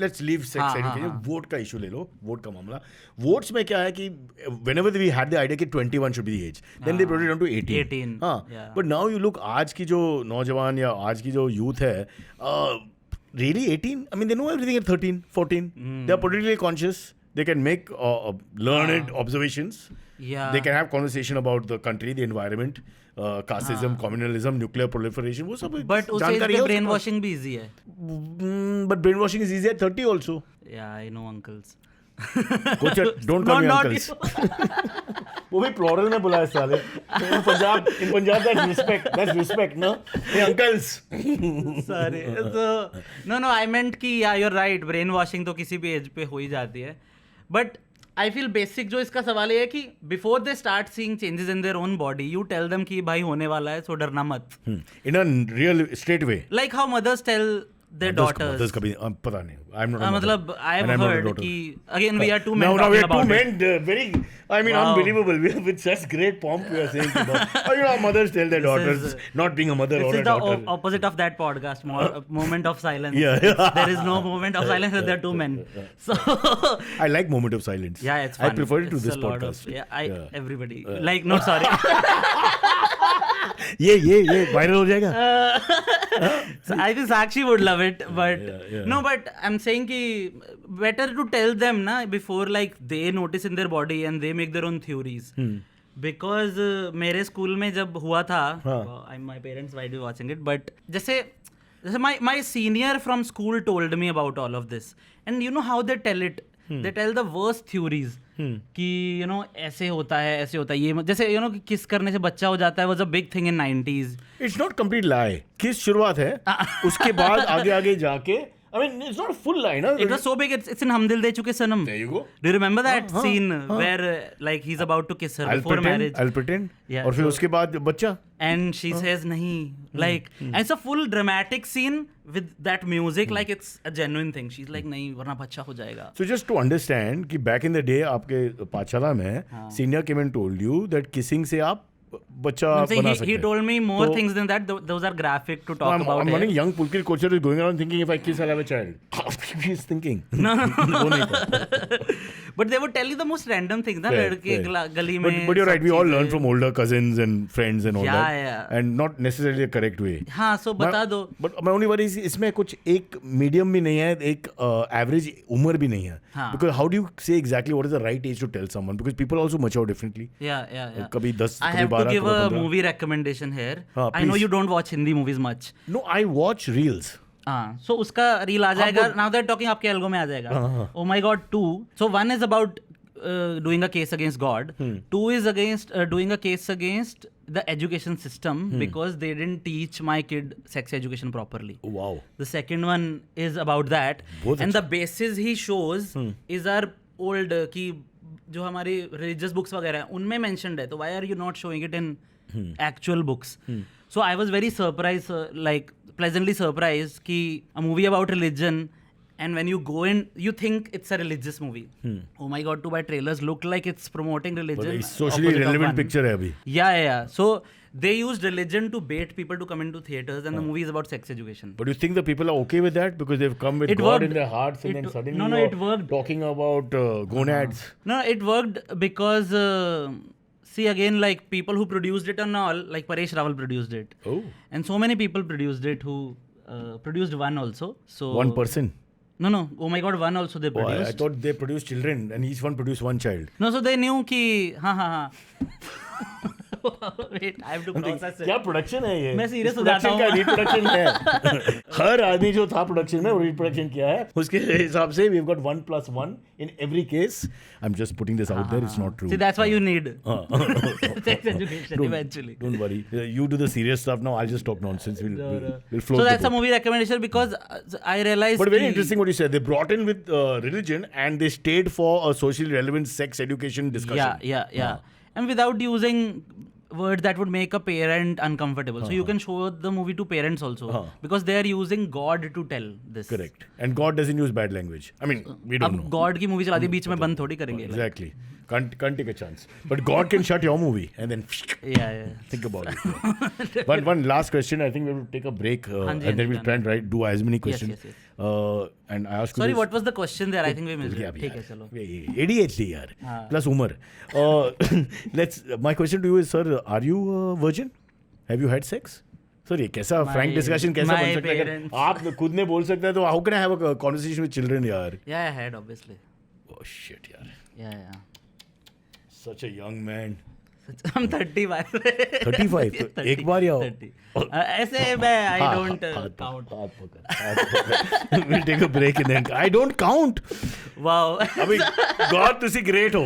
B: let's leave sex education, vote का इशू ले लो, वोट का मामला. वोट्स में क्या है कि whenever we had the idea कि 21 should be the age, then they brought it down to 18. हाँ, बट नाउ यू लुक, आज की जो नौजवान या आज की जो यूथ है, really 18? I mean, they know everything at 13, 14. They are politically conscious. They can make learned observations.
A: Yeah.
B: They can have conversation about the country, the environment, casteism, communalism, nuclear proliferation. वो सब
A: But उस as पे brain washing भी easy है.
B: But brain washing is easy at 30 also.
A: Yeah, I know uncles.
B: Kochhar, don't call me uncles. वो भी plural में बुलाया साले. In Punjab that's respect, no? Hey, uncles.
A: Sorry. So no, I meant कि yeah, you're right. Brain washing तो किसी भी as पे हो ही जाती है. But I feel basic जो इसका सवाल ये है कि before they start seeing changes in their own body, you tell them कि भाई होने वाला है, so डरना मत.
B: In a real straight way.
A: Like how mothers tell their daughters.
B: Mothers कभी पता नहीं. I'm not a mother.
A: मतलब I have heard कि again we are two men
B: now
A: talking
B: we are
A: about
B: two
A: it.
B: men, very, I mean, unbelievable. We are with such great pomp we are saying mothers tell their daughters, not being a mother or a daughter.
A: This is the opposite of that podcast, moment of silence.
B: Yeah.
A: There is no moment of silence if there are two men. So
B: I like moment of silence.
A: Yeah, it's fun.
B: I prefer it to
A: It's
B: this
A: a lot
B: podcast.
A: Everybody like, no, sorry.
B: ये viral हो जाएगा.
A: So I think Sakshi would love it, but no, but I'm saying कि better to tell them na before like they notice in their body and they make their own theories. Because मेरे school में जब हुआ था, my parents might be watching it, but जैसे my senior from school told me about all of this, and you know how they tell it. They tell the worst theories कि you know ऐसे होता है ये जैसे you know किस करने से बच्चा हो जाता है was a big thing in 90s.
B: It's not complete lie. किस शुरुआत है, उसके बाद आगे जाके, I mean, it's not a full line. Huh?
A: It was so big, it's in Hum Dil De Chuke Sanam.
B: There you go.
A: Do you remember that scene where like he's about to kiss her before marriage?
B: I'll pretend.
A: Yeah,
B: और फिर उसके बाद बच्चा.
A: And she says nahi. Like, and it's a full dramatic scene with that music, like it's a genuine thing. She's like nahi, वरना बच्चा हो जाएगा.
B: So just to understand कि back in the day आपके पाठशाला में senior came and told you that kissing से आप बच्चा
A: I'm saying
B: बना
A: he
B: सकते हैं.
A: told me more
B: तो-
A: things than that. Those are graphic to talk
B: I'm
A: about.
B: wondering,
A: here.
B: young Pulkit Kochar is going around thinking, if I kiss, I'll have a child. He's thinking.
A: No.
B: वो नहीं था.
A: But they would tell you the most random things, ना
B: Fair,
A: लड़के
B: fair.
A: गली में.
B: But you're right.
A: सब
B: We all
A: चीजें.
B: learn from older cousins and friends and all
A: Yeah,
B: that,
A: yeah.
B: and not necessarily a correct way.
A: हाँ, so बता दो.
B: But my only worry is इसमें कुछ एक medium भी नहीं है, एक average उम्र भी नहीं है.
A: हाँ.
B: Because how do you say exactly what is the right age to tell someone? Because people also mature differently.
A: Yeah.
B: कभी 10,
A: I
B: कभी
A: have to
B: 12,
A: give
B: कभी
A: a
B: 15.
A: movie recommendation here.
B: हाँ,
A: I know
B: please.
A: you don't watch Hindi movies much.
B: No, I watch reels.
A: हाँ, so उसका reel आ जाएगा. Now that talking आपके algo में आ जाएगा. Oh my God 2. So one is about doing a case against God. 2 is against doing a case against the education system because they didn't teach my kid sex education properly.
B: Wow.
A: The second one is about that.
B: बहुत
A: And the basis he shows is our old कि जो हमारी religious books वगैरह हैं उनमें mentioned है. तो why are you not showing it in actual books? So I was very surprised, like pleasantly surprised कि a movie about religion, and when you go in, you think it's a religious movie. Oh my God, 2 by trailers look like it's promoting religion.
B: But it's socially
A: opposite of
B: relevant
A: one.
B: picture है अभी.
A: Yeah. So they used religion to bait people to come into theaters, and the movie is about sex education.
B: But you think the people are okay with that because they've come with
A: It
B: God
A: worked.
B: in their hearts and
A: It-
B: then suddenly
A: no,
B: you're
A: it worked.
B: talking about gonads.
A: No, it worked because see again, like people who produced it and all, like Paresh Rawal produced it,
B: Oh,
A: and so many people produced it who produced one also. So
B: one person.
A: No. Oh my God, one also they
B: Oh,
A: produced.
B: I thought they produced children and each one produced one child.
A: No, so they knew कि हाँ. Wait, I have to process it.
B: क्या production है ये?
A: मैं serious हो
B: production
A: जाता
B: का
A: हूँ।
B: रिप्रोडक्शन है. हर आदमी जो था प्रोडक्शन में वो रिप्रोडक्शन किया है. उसके हिसाब से we've got 1+1 in every case. I'm just putting this out there. It's not true.
A: See, that's why you need sex education
B: Don't-
A: eventually.
B: Don't worry. You do the serious stuff now. I'll just talk nonsense. We'll float
A: So
B: the
A: that's a
B: boat.
A: movie recommendation because I realized.
B: But very
A: कि-
B: interesting what you said. They brought in with religion and they stayed for a socially relevant sex education discussion.
A: Yeah. And without using words that would make a parent uncomfortable. So you can show the movie to parents also because they are using God to tell this.
B: Correct. And God doesn't use bad language. I mean, we don't know.
A: अब God की movie चला दी बीच में बंद थोड़ी करेंगे.
B: Exactly. Can't take a chance. But God can shut your movie and then
A: Yeah.
B: think about it. One last question. I think we will take a break and then we'll try and do as many questions.
A: Yes.
B: And I ask you
A: Sorry,
B: this.
A: what was the question there? I think we missed
B: Yeah,
A: it. ठीक है चलो.
B: ADHD यार. Plus umar. My question to you is, sir, are you a virgin? Have you had sex? Sir, ये कैसा frank discussion कैसा बन सकता है? अगर आप खुद ने बोल सकते हैं तो how can I have a conversation with children यार?
A: Yeah, I had obviously.
B: Oh shit यार.
A: Yeah.
B: Such a young man.
A: I'm 35.
B: 35 तो एक बार या
A: 30. ऐसे मैं I don't count.
B: हाथ पकड़. We'll take a break and then I don't count.
A: Wow.
B: अभी God तुसी great हो.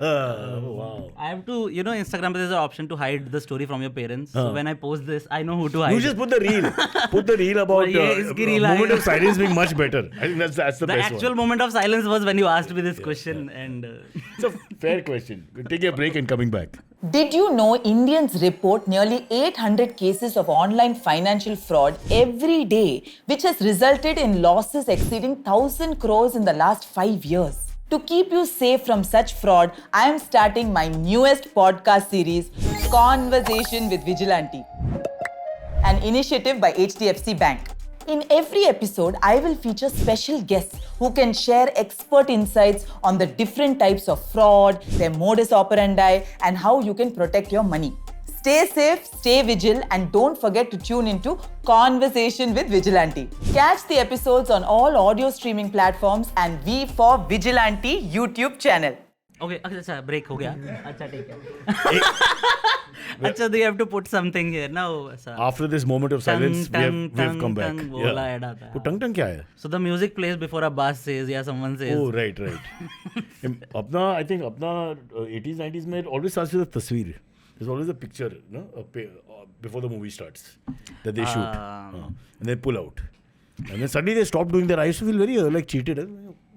B: Wow.
A: I have to, Instagram there's an option to hide the story from your parents. So when I post this, I know who to hide.
B: You just put the reel. Put the reel about
A: ये इसकी reel
B: moment
A: आएगा.
B: of silence being much better. I think that's the
A: The
B: best
A: actual
B: one.
A: moment of silence was when you asked me this question, and
B: It's a fair question. We'll take a break and coming back.
C: Did you know Indians report nearly 800 cases of online financial fraud every day, which has resulted in losses exceeding 1,000 crores in the last 5 years? To keep you safe from such fraud, I am starting my newest podcast series, Conversation with Vigilante, an initiative by HDFC Bank. In every episode, I will feature special guests who can share expert insights on the different types of fraud, their modus operandi, and how you can protect your money. Stay safe, stay vigilant, and don't forget to tune into Conversation with Vigilante. Catch the episodes on all audio streaming platforms and V for Vigilante YouTube channel.
A: okay, अच्छा break हो गया. अच्छा ठीक है. अच्छा, they have to put something here now. ऐसा.
B: After this moment of silence, we have come back.
A: बोला add आता है.
B: तो टंग क्या है?
A: So the music plays before a bus says, yeah, someone says.
B: Oh, right. अपना I think अपना 80s 90s में it always starts with a tasveer. There's always a picture, no, before the movie starts that they shoot, and they pull out, and then suddenly they stop doing that. I used to feel very like cheated.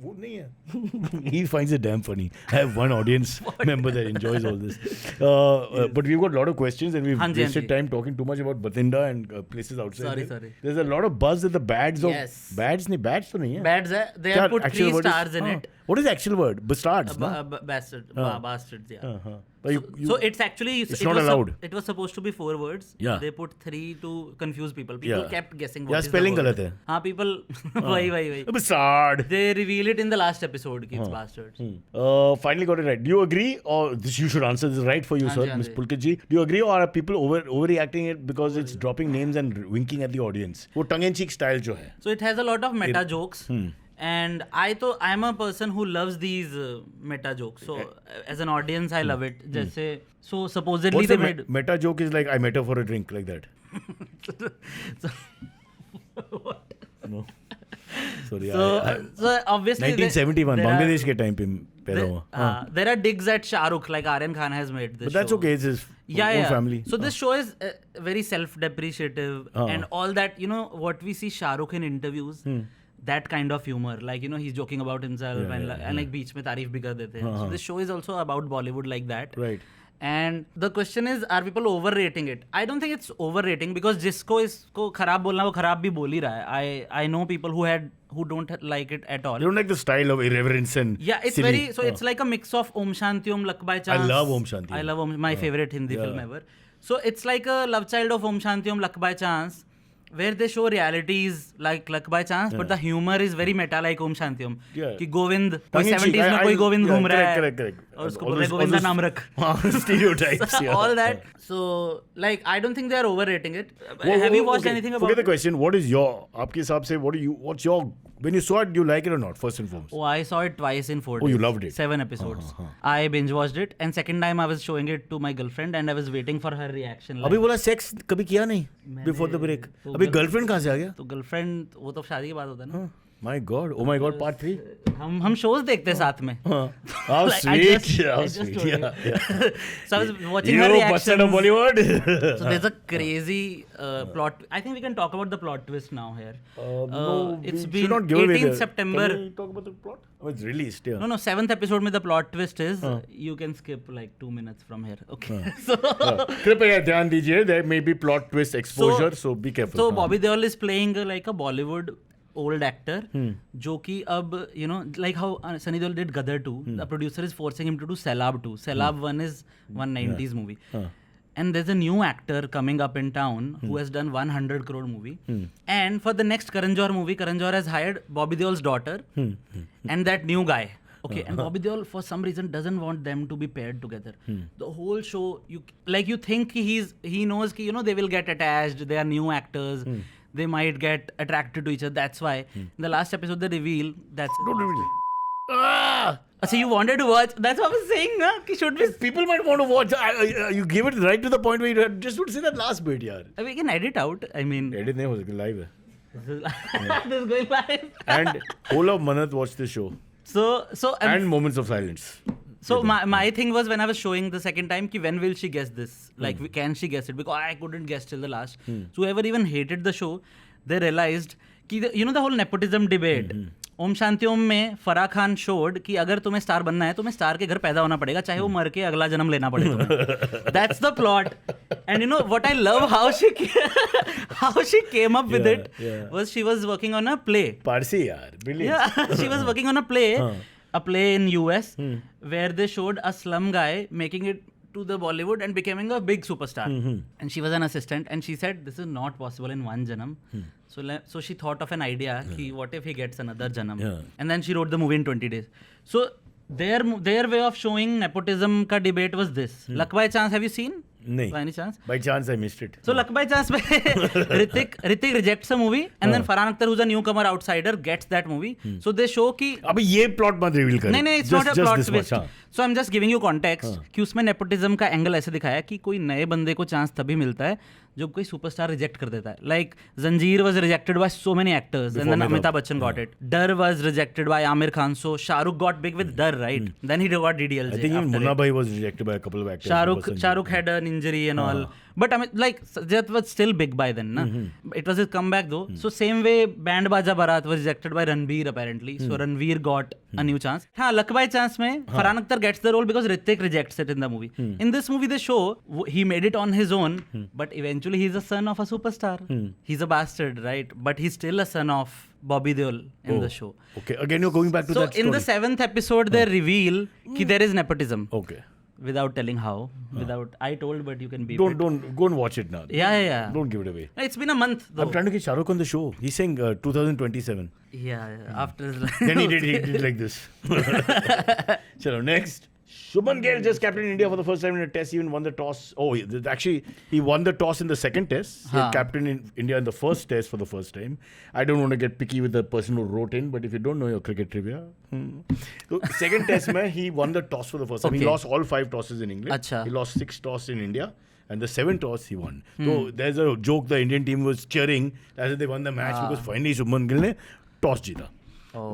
B: वो नहीं है. He finds it damn funny. I have one audience member that enjoys all this. But we've got a lot of questions and we've wasted time talking too much about Bathinda and places outside.
A: Sorry.
B: There's a lot of buzz that the bads of
A: Yes.
B: bads तो नहीं है.
A: Bads है. They have put 3 stars in it.
B: What is the actual word? Bastards, no?
A: Bastards, yeah.
B: But
A: So it's actually
B: it's not allowed.
A: It was supposed to be 4 words.
B: Yeah.
A: They put 3 to confuse people. People kept guessing what
B: Yeah,
A: is
B: spelling
A: the word.
B: गलत है.
A: हाँ, people वही.
B: Bastard.
A: They reveal it in the last episode कि it's bastards.
B: Finally got it right. Do you agree, or this you should answer this right for you, sir, Ms. Pulkit ji? Do you agree, or are people overreacting it because it's dropping names and winking at the audience? वो tongue in cheek style जो है.
A: So it has a lot of meta jokes. And I'm a person who loves these meta jokes. So as an audience, I love it. जैसे so supposedly
B: What's
A: they
B: the
A: made
B: meta joke is like I met her for a drink like that.
A: what?
B: No. Sorry.
A: So obviously
B: 1971 Bangladesh के time पे पैदा हुआ.
A: there are digs at Shah Rukh, like Aryan Khan has made this.
B: But that's
A: show.
B: okay. It's his own family.
A: So this show is very self-depreciative and all that. You know what we see Shah Rukh in interviews. That kind of humor, like, you know, he's joking about himself and like बीच में तारीफ भी कर देते हैं. So this show is also about Bollywood like that.
B: Right.
A: And the question is, are people overrating it? I don't think it's overrating because जिसको इसको खराब बोलना वो खराब भी बोल ही रहा है. I know people who don't like it at all.
B: You don't like the style of irreverence and
A: it's
B: silly.
A: very so it's like a mix of Om Shanti Om Luck by Chance.
B: I love Om Shanti.
A: I love my favorite Hindi film ever. So it's like a love child of Om Shanti Om Luck by Chance, where they show realities like Luck by Chance, but the humor is very meta like Om Shanti Om. कि गोविंद कोई 70s में कोई गोविंद घूम रहा है और उसको बोलते हैं गोविंद का नाम रख.
B: Stereotypes.
A: All that. So like I don't think they are overrating it. Have you watched anything about
B: Forget the question. What is your आपके हिसाब से what's your when you saw it, you like it or not, first and foremost?
A: Oh, I saw it twice in 4 days.
B: Oh, you loved it?
A: 7 episodes. I binge watched it and second time I was showing it to my girlfriend and I was waiting for her reaction.
B: अभी बोला sex कभी किया नहीं before the break. अभी girlfriend कहाँ से आ गया?
A: तो गर्लफ्रेंड वो तो शादी के बाद होता है ना.
B: My God, oh my God, part 3.
A: हम shows देखते हैं साथ में.
B: How sweet, how sweet.
A: So I was watching her reaction.
B: You bastard of Bollywood.
A: So there's a crazy plot. I think we can talk about the plot twist now here.
B: No,
A: it's
B: we
A: been
B: should not give away
A: 18th September.
B: Can we talk about the plot? Oh, it's released, yeah.
A: No, 7th episode में the plot twist is you can skip like 2 minutes from here. Okay. So
B: कृपया ध्यान दीजिए, there may be plot twist exposure, so be careful.
A: So Bobby Deol is playing like a Bollywood old actor जो कि अब you know like how Sunny Deol did Gadar 2, the producer is forcing him to do Selaab 2. Selaab 1 is one 90s movie. And there's a new actor coming up in town who has done 100 crore movie. And for the next Karan Johar movie, Karan Johar has hired Bobby Deol's daughter and that new guy. Okay, and Bobby Deol for some reason doesn't want them to be paired together. The whole show, you think he knows कि you know they will get attached. They are new actors. They might get attracted to each other. That's why in the last episode they reveal that's.
B: Don't reveal.
A: So you wanted to watch? That's what I was saying, na? Ki should we?
B: People might want to watch. You gave it right to the point where you just would say that last bit, yaar.
A: We can edit out. I mean,
B: Edit नहीं हो सकता, live है.
A: this is going live.
B: And whole of Manat watched the show.
A: So
B: And moments of silence.
A: So my thing was when I was showing the second time, ki when will she guess this? Like, can she guess it? Because I couldn't guess till the last. So whoever even hated the show, they realized कि you know the whole nepotism debate. Om Shanti Om में Farah Khan showed कि अगर तुम्हें star बनना है तुम्हें star के घर पैदा होना पड़ेगा चाहे वो मर के अगला जन्म लेना पड़े तुम्हें. That's the plot. And you know what I love how she came up with it was she was working on a play.
B: Parsi yaar, brilliant.
A: Yeah, she was working on a play in US where they showed a slum guy making it to the Bollywood and becoming a big superstar. And she was an assistant and she said this is not possible in one janam. So she thought of an idea ki what if he gets another janam. And then she wrote the movie in 20 days. So their way of showing nepotism ka debate was this. Luck by Chance, have you seen?
B: नहीं.
A: By any chance?
B: By chance I missed it.
A: So Luck by Chance में Hrithik rejects a movie and then Farhan Akhtar, who's a newcomer outsider, gets that movie. So they show कि
B: अभी ये plot मत reveal करें.
A: नहीं, it's not a plot twist. So I'm just giving you context कि उसमें nepotism का angle ऐसे दिखाया कि कोई नए बंदे को chance तभी मिलता है जब कोई superstar reject कर देता है. Like Zanjeer was rejected by so many actors and then Amitabh Bachchan got it. Dar was rejected by Amir Khan, so Shah Rukh got big with Dar, right? Then he got DDLJ.
B: I think even Munna Bhai was rejected by a couple of actors.
A: Shah Rukh had an injury and all. But I mean, like, Sajjad was still big by then, na? It was his comeback though. So same way, Band Baja Barat was rejected by Ranveer apparently. So Ranveer got a new chance. हाँ, luck by chance में Farhan Akhtar gets the role because Hrithik rejects it in the movie. In this movie, they show he made it on his own, but eventually he's a son of a superstar. He's a bastard, right? But he's still a son of Bobby Deol in the show.
B: Okay, again you're going back to
A: So
B: that story.
A: in the 7th episode, they reveal कि there is nepotism.
B: Okay.
A: Without telling how. Without I told, but you can be.
B: Don't go and watch it now.
A: Yeah.
B: Don't give it away.
A: It's been a month though.
B: I'm trying to get Shah Rukh on the show. He's saying 2027.
A: Yeah. After.
B: Then he did like this. Chalo, next. Shubman Gill just captained India for the first time in a test. He even won the toss. Oh, he won the toss in the second test. He had captained in India in the first test for the first time. I don't want to get picky with the person who wrote in, but if you don't know your cricket trivia. So second test, he won the toss for the first time. He lost all 5 tosses in England.
A: Achha.
B: He lost 6 tosses in India. And the 7th toss he won. So there's a joke the Indian team was cheering as if they won the match because finally Shubman Gill ne toss jeeta.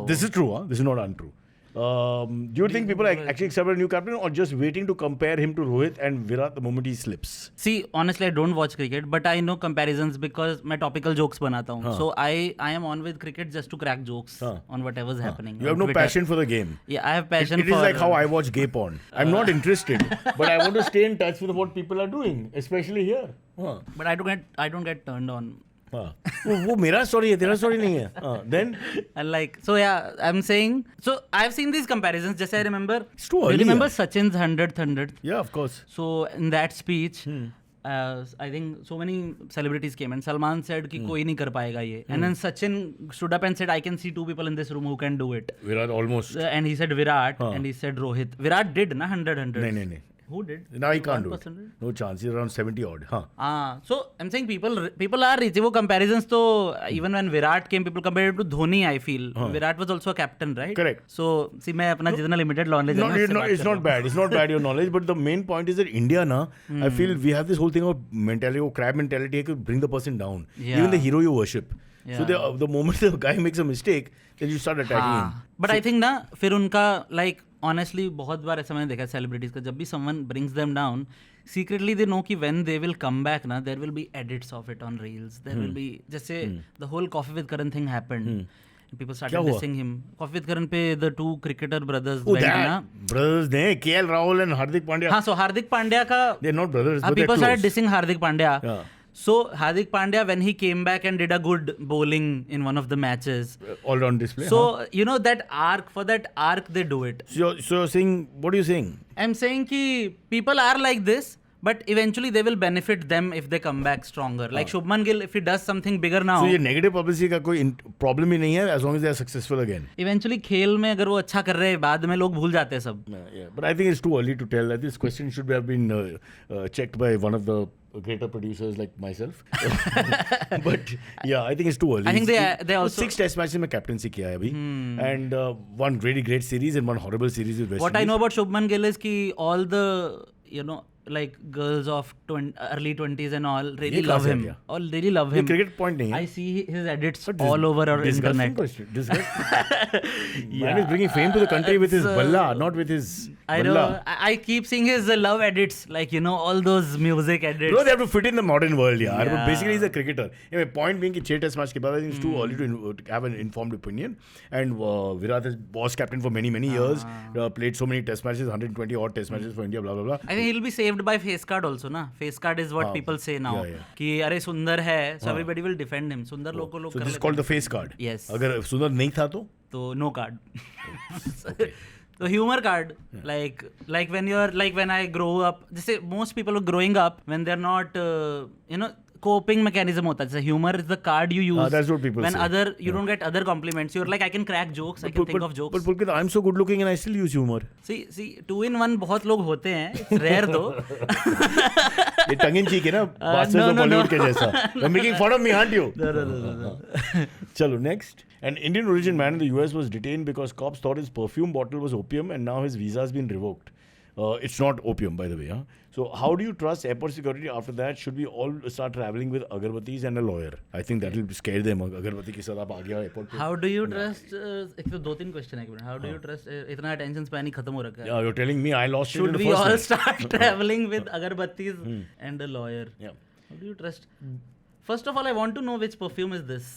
B: This is true, huh? This is not untrue. Do you think people are actually accepting a new captain or just waiting to compare him to Rohit and Virat the moment he slips?
A: See, honestly, I don't watch cricket, but I know comparisons because मैं topical jokes बनाता हूँ. So I am on with cricket just to crack jokes on whatever's happening.
B: You have no
A: Twitter.
B: passion for the game.
A: Yeah, I have passion
B: It
A: for.
B: is like how I watch gay porn. I'm not interested, but I want to stay in touch with what people are doing, especially here.
A: But I don't get turned on.
B: वो मेरा story है, तेरा story नहीं है. Then
A: And like, so yeah, I'm saying, so I've seen these comparisons. Just I remember.
B: It's too
A: Do you
B: early,
A: remember
B: yeah.
A: Sachin's 100th?
B: yeah, of course.
A: So in that speech, I think so many celebrities came and Salman said कि कोई नहीं कर पाएगा ये. And then Sachin stood up and said, I can see 2 people in this room who can do it.
B: Virat almost.
A: And he said Virat and he said Rohit. Virat did na 100.
B: नहीं.
A: Who did?
B: Now he can't do it.
A: 1%?
B: No chance. He's around 70 odd.
A: So I'm saying people are reaching वो comparisons तो even when Virat came, people compared it to Dhoni. I feel Virat was also a captain, right?
B: Correct.
A: So see, मैं अपना जितना limited knowledge
B: No, it's not bad. It's not bad your knowledge, but the main point is that India na, I feel we have this whole thing of mentality, crab mentality, to bring the person down.
A: Yeah.
B: Even the hero you worship.
A: Yeah.
B: So the moment the guy makes a mistake, then you start attacking him.
A: But I think ना फिर उनका like honestly बहुत बार ऐसा मैंने देखा है celebrities का जब भी someone brings them down, secretly they know कि when they will come back ना there will be edits of it on reels. There will be जैसे the whole Coffee with Karan thing happened. People started dissing him. Coffee with Karan पे the 2 cricketer brothers went ना.
B: Brothers ne, KL Rahul and Hardik Pandya.
A: हाँ, so Hardik Pandya का
B: They're not brothers, but
A: people
B: they're
A: started
B: close.
A: dissing Hardik Pandya.
B: Yeah.
A: So Hardik Pandya, when he came back and did a good bowling in one of the matches,
B: All on display.
A: so you know that arc, for that arc they do it.
B: So you're saying, what are you saying?
A: I'm saying ki people are like this, but eventually they will benefit them if they come back stronger. Like Shubman Gill, if he does something bigger now,
B: So ये negative publicity का कोई problem ही नहीं है as long as they are successful again.
A: eventually खेल में अगर वो अच्छा कर रहे हैं, बाद में लोग भूल जाते हैं सब.
B: Yeah, but I think it's too early to tell that. This question should have been checked by one of the greater producers like myself. But yeah, I think it's too early.
A: I think they also
B: 6 test matches में captaincy किया है अभी, and one really great series and one horrible series with West
A: what I
B: Indies.
A: know about Shubman Gill is ki all the, you know, like girls of early 20s and all really
B: ये
A: love
B: कहाँ से आ
A: him.
B: गया?
A: All really love
B: ये
A: him.
B: cricket point नहीं है.
A: I see his edits
B: But
A: all over our
B: disgusting
A: internet.
B: question. Disgusting. Man is bringing fame to the country with his balla, not with his
A: I
B: balla.
A: know. I keep seeing his love edits, like, you know, all those music edits.
B: No, they have to fit in the modern world, yeah. But
A: Yeah.
B: basically, he's a cricketer. Anyway, point being, कि 6 test match के बाद, I think it's too early to have an informed opinion. And Virat was captain for many years. Played so many test matches, 120 odd test matches for India, blah blah blah.
A: I think he'll be saved by face card also, na? Face card is what people say now.
B: yeah.
A: कि अरे सुंदर है, so everybody will defend him. सुंदर लोग को लोग
B: So
A: कर
B: this is
A: लेते
B: called
A: हैं.
B: the face card.
A: Yes.
B: अगर सुंदर नहीं था तो?
A: तो no card. The humor card, like when I grow up, जैसे most people are growing up when they're not, you know, coping mechanism होता है. जैसे humor is the card you use.
B: That's what people
A: when
B: say.
A: you don't get other compliments. You're like, I can crack jokes, I can think of jokes.
B: But Pulkit, I'm so good looking and I still use humor.
A: See, 2-in-1 बहुत लोग होते हैं. It's rare though.
B: ये tongue in cheek है ना, bastards of Bollywood के जैसा. You're making fun of me, aren't you?
A: No.
B: Chalo, next. An Indian origin man in the US was detained because cops thought his perfume bottle was opium and now his visa has been revoked. It's not opium, by the way. Huh? So how do you trust airport security after that? Should we all start traveling with agarbattis and a lawyer? I think that will scare them. Agarbatti के साथ आप आ गया airport पे.
A: How do you trust? एक तो 2-3 question है. How do you trust? इतना attention span ही खत्म हो रखा है.
B: Yeah, you're telling me I lost it in
A: Should
B: the
A: we
B: first
A: all
B: night.
A: start traveling with agarbattis and a lawyer?
B: Yeah.
A: How do you trust? First of all, I want to know which perfume is this.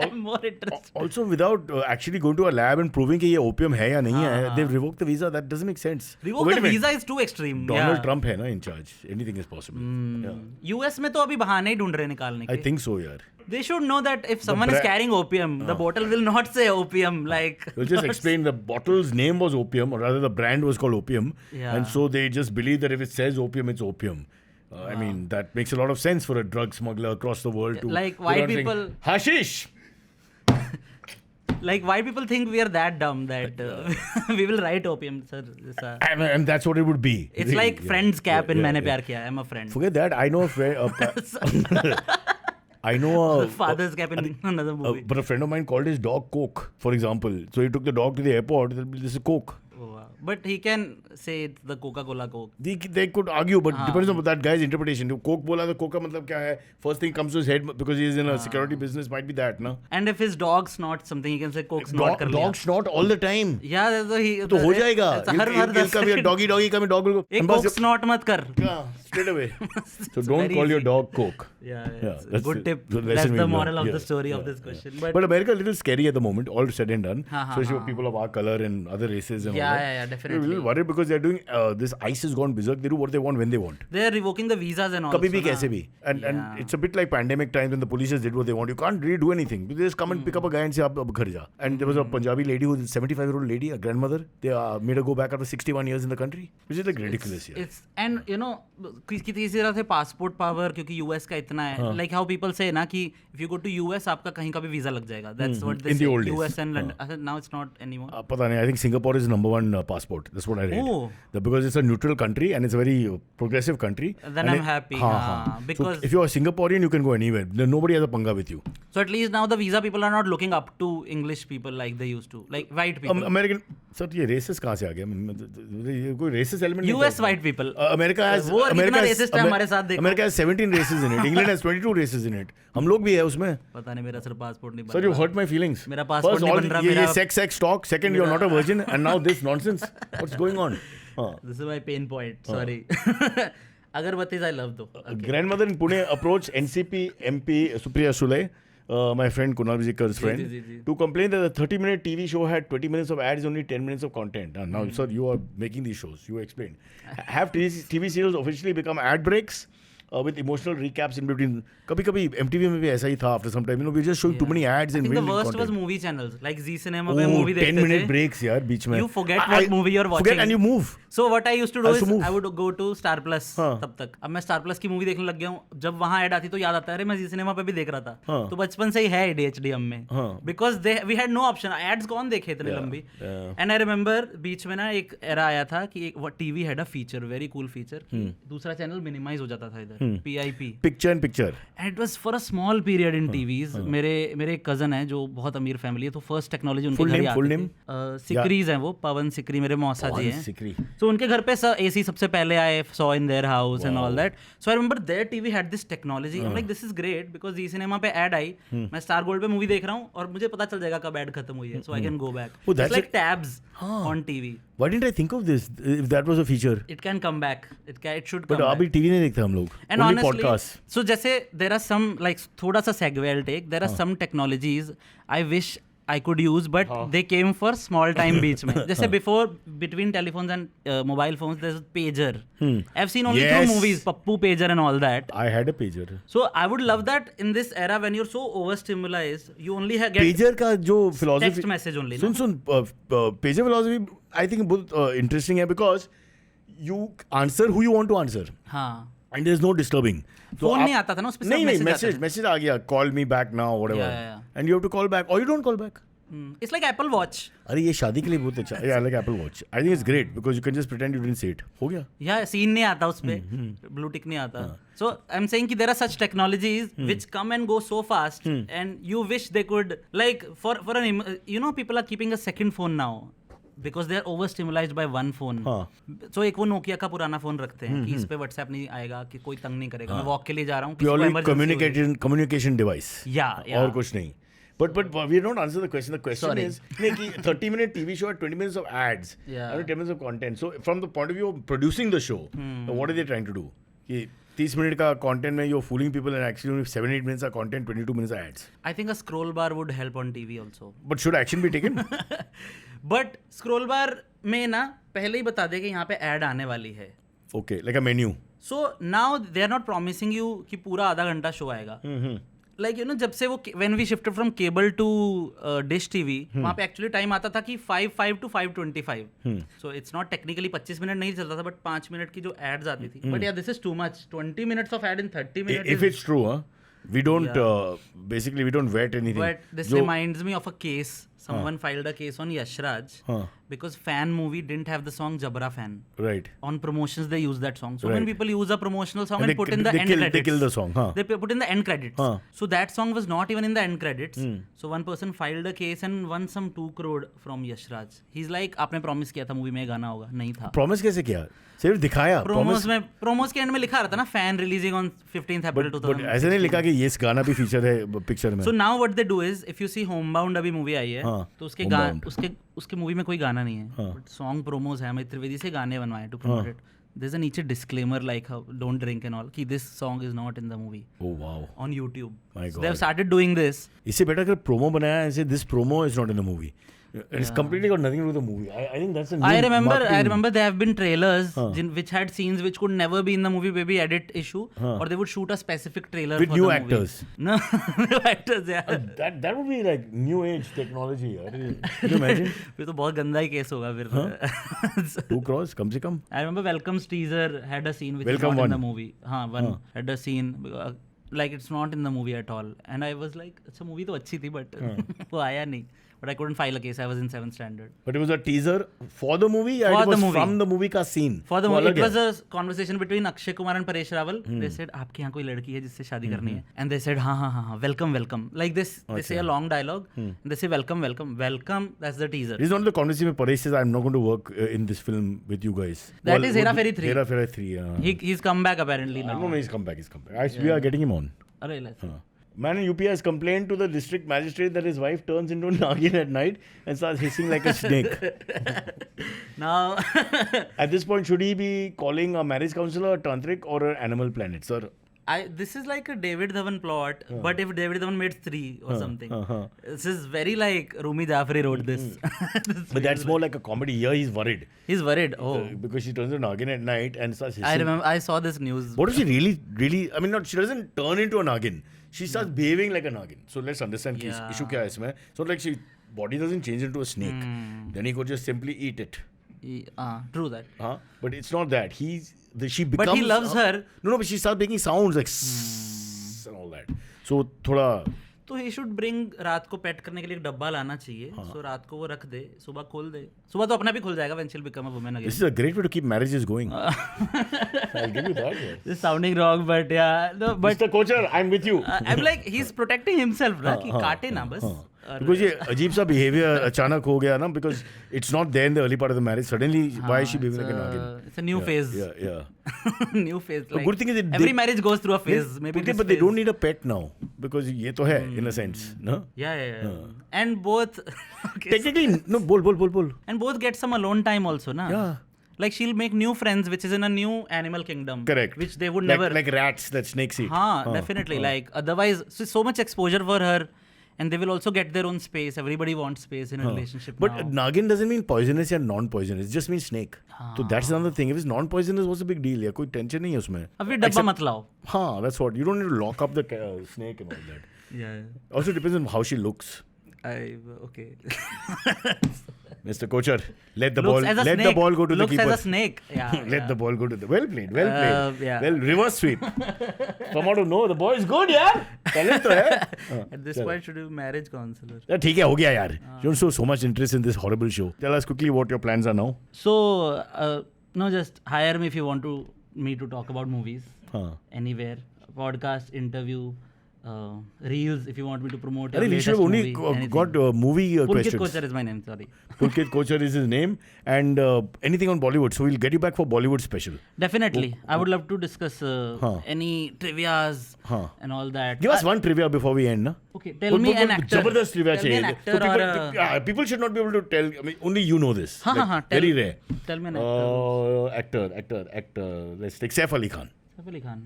A: I'm more interested.
B: Also, without actually going to a lab and proving कि ये opium है या नहीं है, they've revoked the visa. That doesn't make sense.
A: Revoke
B: Wait
A: the
B: a minute.
A: visa is too extreme.
B: Donald
A: yeah.
B: Trump है ना in charge. Anything is possible. Yeah.
A: US में तो अभी बहाने ही ढूंढ रहे हैं निकालने
B: I
A: के.
B: think so, यार.
A: They should know that if someone is carrying opium, the bottle will not say opium. Like
B: We'll just explain the bottle's name was opium, or rather the brand was called opium.
A: Yeah.
B: And so they just believe that if it says opium, it's opium. I mean, that makes a lot of sense for a drug smuggler across the world to...
A: Like, why
B: go around saying,
A: people-
B: Hashish!
A: like why people think we are that dumb that we will write opium, sir.
B: And that's what it would be.
A: It's
B: really.
A: like friend's cap in
B: yeah,
A: Maine
B: yeah.
A: Pyar Kiya. I'm a friend.
B: Forget that. I know a friend... I know a...
A: Father's cap in another movie.
B: But a friend of mine called his dog Coke, for example. So he took the dog to the airport. This is Coke.
A: Oh, wow. But he can say it's the Coca-Cola Coke.
B: They could argue, but depends on that guy's interpretation. If Coke bola, the Coke का मतलब क्या है? First thing comes to his head because he is in a security business. Might be that, no?
A: And if his dog snorts something, he can say Coke snort कर लिया.
B: Dog snort all the time.
A: Yeah, that's the, he.
B: तो हो जाएगा.
A: हर
B: He'll come here, doggy come here, dog will go.
A: एक Coke snort मत कर.
B: Yeah, straight away. So don't
A: very
B: call your
A: easy.
B: dog Coke.
A: Yeah, it's a
B: that's
A: good
B: the-
A: tip.
B: the lesson
A: That's
B: we
A: the
B: learned.
A: moral of
B: Yeah,
A: the story of
B: yeah,
A: this question.
B: yeah.
A: But
B: But America is a little scary at the moment, all said and done. Especially for people of our color and other races and all that.
A: yeah,
B: We're a
A: definitely.
B: little worried because they're doing this ICE has gone berserk. They do what they want when they want.
A: They are revoking the visas and all.
B: कभी भी
A: so
B: कैसे
A: ना.
B: भी. And it's a bit like pandemic times when the police just did what they want. You can't really do anything. They just come and pick up a guy and say, "Ab घर जा." And there was a Punjabi lady who was a 75-year-old lady, a grandmother. They made her go back after 61 years in the country, which is like ridiculous. Yeah.
A: It's and you know किसी तरह से passport power क्योंकि US का इतना है. Like how people say ना कि if you go to US आपका कहीं का भी visa लग जाएगा. That's what they
B: In
A: say.
B: the old days.
A: US and London. Now it's not anymore.
B: पता नहीं. I think Singapore is #1 passport. That's what I read.
A: Oh.
B: Because it's a neutral country and it's a very progressive country.
A: Then
B: And
A: I'm happy. Because
B: so if you're a Singaporean, you can go anywhere. Nobody has a panga with you.
A: so at least now the visa people are not looking up to English people like they used to, like white people.
B: American. Sir, ये racist कहाँ से आ गया? ये कोई racist element नहीं
A: US
B: था।
A: white people.
B: America has
A: वो
B: America
A: कितना
B: has-
A: racist है हमारे साथ देखो.
B: America has 17 races in it. England has 22 races in it. हम लोग भी है उसमें.
A: पता नहीं मेरा सर पासपोर्ट नहीं बन
B: Sir, you
A: रहा.
B: hurt my feelings.
A: मेरा passport
B: First,
A: नहीं
B: all
A: बन रहा,
B: ये
A: मेरा-
B: sex talk. Second, you're not a virgin, and now this nonsense. What's going on?
A: This is my pain point. Sorry. Agarbattis I love though. Okay.
B: Grandmother in Pune approached NCP MP Supriya Sule, my friend Kunal Vijikar's friend,
A: ji.
B: to complain that the 30-minute TV show had 20 minutes of ads, only 10 minutes of content. Now, sir, you are making these shows. You explain. Have TV serials officially become ad breaks? With emotional recaps in between. कभी-कभी MTV में भी ऐसा ही था after some time. You know, we're just showing too many ads
A: I
B: and
A: think the
B: really
A: worst
B: content.
A: was movie channels like Z Cinema पे
B: Oh,
A: movie देखते
B: 10-minute
A: थे.
B: breaks यार बीच में.
A: You forget what movie you're watching.
B: Forget and you move.
A: So what I used to do
B: I used
A: is
B: to move.
A: I would go to Star Plus
B: हाँ.
A: तब तक. अब मैं Star Plus की movie देखने लग गया हूँ. जब वहाँ ऐड आती तो याद आता है अरे मैं जी सिनेमा पे भी देख रहा था.
B: हाँ.
A: तो बचपन से ही है ADHD हम में.
B: हाँ.
A: Because we had no option. Ads कौन देखे इतने लंबी. And I remember बीच में ना एक era आया था कि एक TV had a feature, very cool feature. दूसरा चैनल minimize हो जाता था इधर. PIP.
B: Picture in picture.
A: And it was for a small period in TVs. मेरे एक कजन है जो बहुत अमीर फैमिली है तो फर्स्ट टेक्नोलॉजी उनके घर ही आती थी. सिकरीज हैं वो, पवन सिकरी मेरे मौसा जी हैं.
B: सिकरी.
A: तो उनके घर पे AC सबसे पहले आए, saw in their house and all that. So I remember their TV had this technology. I'm like this is great because Z cinema पे ad आई. मैं स्टार गोल्ड पे मूवी देख रहा हूँ और मुझे पता चल जाएगा कब ad खत्म हुई है. So I can go back.
B: Oh, that's
A: It's like tabs on TV.
B: Why didn't I think of this? If that was a feature.
A: It can come back. It should come
B: But
A: back.
B: अभी TV नहीं देखते हम लोग.
A: And
B: Only
A: honestly,
B: podcasts.
A: so जैसे there are some like थोड़ा सा segue I'll take. There are some technologies I wish I could use, but they came for small time बीच में. जैसे before between telephones and mobile phones, there's pager. I've seen only through
B: Yes.
A: movies, Pappu pager and all that.
B: I had a pager.
A: So I would love that in this era when you're so overstimulated, you only get
B: pager का जो philosophy
A: text message only.
B: Soon pager philosophy I think बहुत interesting है because you answer who you want to answer
A: हाँ.
B: and there's no disturbing. So
A: Phone
B: आप-
A: नहीं आता था ना उस पे सब
B: नहीं
A: message आते थे.
B: मैसेज आ गया call me back now whatever
A: Yeah.
B: and you have to call back or you don't call back.
A: It's like Apple Watch.
B: अरे ये शादी के लिए बहुत अच्छा है. I like Apple Watch. I think it's great because you can just pretend you didn't see it. हो गया.
A: Yeah, scene नहीं आता उस पे, blue tick नहीं आता. So I'm saying कि there are such technologies which come and go so fast, and you wish they could like for an people are keeping a second phone now. because they are overstimulated by one phone. So एक वो Nokia का पुराना phone रखते हैं कि इस पे WhatsApp नहीं आएगा, कि कोई तंग नहीं करेगा, मैं वॉक के लिए जा रहा हूँ,
B: Purely communication device.
A: Yeah.
B: और कुछ नहीं. But we don't answer the question. The question is, 30-minute TV show at 20 minutes of ads, 10 minutes of content. So from the point of view of producing the show, what are they trying to do? कि 30 minute का content में you're fooling people and actually only 7-8 minutes of content, 22 minutes of ads.
A: I think a scroll bar would help on TV also.
B: But should action be taken?
A: But scroll bar में ना पहले ही बता दे कि यहाँ पे ad आने वाली है.
B: Okay, like a menu.
A: So now they are not promising you कि पूरा आधा घंटा शो आएगा. Like जब से वो when we shifted from cable to dish TV, वहाँ पे actually time आता था कि 5 to 5:25. So it's not technically 25 minute नहीं चलता था, but 5 मिनट की जो ads आती थी. But yeah, this is too much. 20 minutes of ad in 30 minutes.
B: If it's true, we don't basically we don't vet anything.
A: But this reminds me of a case. Someone filed a case on Yash Raj because Fan movie didn't have the song Jabra Fan.
B: Right.
A: On promotions they use that song. So when people use a promotional song and put in the end credits,
B: they kill the song.
A: They put in the end credits. So that song was not even in the end credits. So one person filed a case and won some 2 crore from Yash Raj. He's like, आपने promise किया था movie में गाना होगा, नहीं था.
B: Promise कैसे किया? सिर्फ दिखाया.
A: Promos के end में लिखा रहता ना, Fan releasing on 15th April 2000.
B: But ऐसे नहीं लिखा कि ये गाना भी featured है picture में.
A: So now what they do is, if you see Homebound अभी मूवी आई है, तो उसके मूवी में कोई गाना नहीं है, बट सॉन्ग प्रोमोस है, अमित त्रिवेदी से गाने बनवाए to promote it. There is a नीचे disclaimer like don't drink and all कि this song is not in the movie.
B: Oh wow.
A: On YouTube. They have started doing this.
B: इससे better अगर promo बनाया ऐसे this promo is not in the movie. It's completely got nothing to do with the movie. I think that's a new
A: I remember there have been trailers which had scenes which could never be in the movie, maybe edit issue, or they would shoot a specific trailer
B: with
A: for
B: new
A: the
B: actors.
A: Movie. No, new actors, yeah.
B: That would be like new age technology. Can you imagine?
A: फिर तो बहुत गंदा ही case होगा फिर.
B: 2 crores कम से कम.
A: I remember Welcome's teaser had a scene which
B: Welcome
A: is not
B: one.
A: in the movie. One had a scene like it's not in the movie at all, and I was like, अच्छा movie तो अच्छी थी but वो आया नहीं. But I couldn't file a case. I was in 7th standard.
B: But it was a teaser for the movie, or it was from the movie का scene?
A: For the movie, it was a conversation between Akshay Kumar and Paresh Rawal. They said, आपके यहाँ कोई लड़की है जिससे शादी करनी है. And they said, हाँ, welcome. Like this, they say a long dialogue. And they say, welcome. That's the teaser.
B: This is not the conversation where Paresh says, I'm not going to work in this film with you guys.
A: That is Hera Fairy 3.
B: Hera Fairy 3, yeah.
A: He's come back apparently now.
B: No, he's come back. We are getting him on.
A: Array, let's
B: Man in UP has complained to the district magistrate that his wife turns into a Nagin at night and starts hissing like a snake.
A: Now,
B: at this point, should he be calling a marriage counselor, a tantric, or an Animal Planet, sir?
A: This is like a David Dhawan plot, but if David Dhawan made 3 or something. This is very like Rumi Jafri wrote this.
B: But that's more like a comedy. Here he's worried.
A: He's worried.
B: Because she turns into Nagin at night and starts hissing.
A: I remember, I saw this news.
B: What if she really, I mean, she doesn't turn into a Nagin. She starts behaving like a Nagin. So let's understand the issue kya hai isme. So like body doesn't change into a snake. Then he could just simply eat it.
A: True that.
B: But it's not that. She becomes...
A: But he loves her.
B: No, but she starts making sounds like and all that. So thoda...
A: तो he should bring रात को पेट करने के लिए एक डब्बा लाना चाहिए. So रात को वो रख दे, सुबह खोल दे. सुबह तो अपना भी खुल जाएगा when she'll become a woman again.
B: This is a great way to keep marriages going. I'll give you that. Yeah.
A: This is sounding wrong, but yeah. No, but
B: Mr. Kochar, I'm with you.
A: I'm like, he's protecting himself, ना कि काटे ना बस.
B: Because ये अजीब सा behavior अचानक हो गया ना, because it's not there in the early part of the marriage. Suddenly, why is she behaving like a Nagin?
A: It's a new phase.
B: Yeah.
A: New phase.
B: The good thing is
A: every marriage goes through a phase. Maybe
B: but they don't need a pet now because ये तो है in a sense, no?
A: Yeah. And both.
B: Technically, no. बोल.
A: And both get some alone time also, na?
B: Yeah.
A: Like she'll make new friends, which is in a new animal kingdom.
B: Correct.
A: Which they would never.
B: Like rats that snakes eat.
A: Definitely. Like otherwise, so much exposure for her. And they will also get their own space. Everybody wants space in a relationship.
B: But
A: now.
B: Nagin doesn't mean poisonous or non-poisonous. It just means snake. So that's another thing. If it's non-poisonous, what's the big deal? Yeah, कोई tension नहीं है उसमें.
A: अभी डब्बा मत लाओ.
B: That's what. You don't need to lock up the snake and all that.
A: Yeah.
B: Also depends on how she looks.
A: Okay.
B: Mr. Kochar, let the ball go to the keeper.
A: Looks as a snake. Yeah.
B: Let the ball go to the... Well played.
A: Yeah.
B: Well, reverse sweep. From out of nowhere, the boy is good, yaar. Talent to hai.
A: At this point, should you marriage counselor?
B: ठीक है, हो गया यार. You don't show so much interest in this horrible show. Tell us quickly what your plans are now.
A: So, no, just hire me if you want me to talk about movies. Anywhere. Podcast, interview. reels if you want me to promote your
B: Arey, we
A: latest
B: should have only
A: movie, anything.
B: got movie
A: Pulkit
B: questions.
A: Kochhar is my name, sorry.
B: Pulkit Kochhar is his name, and anything on Bollywood. So we'll get you back for Bollywood special.
A: Definitely. I would love to discuss any trivias
B: Huh.
A: and all that.
B: Give us one trivia before we end, na?
A: Okay, tell me an actor.
B: Jabardast trivia
A: Tell me an
B: chahiye.
A: actor
B: So people,
A: or a...
B: people should not be able to tell. I mean, only you know this.
A: Tell,
B: Very rare.
A: Tell me an actor.
B: Actor. Let's take Saif Ali Khan.
A: Saif Ali Khan.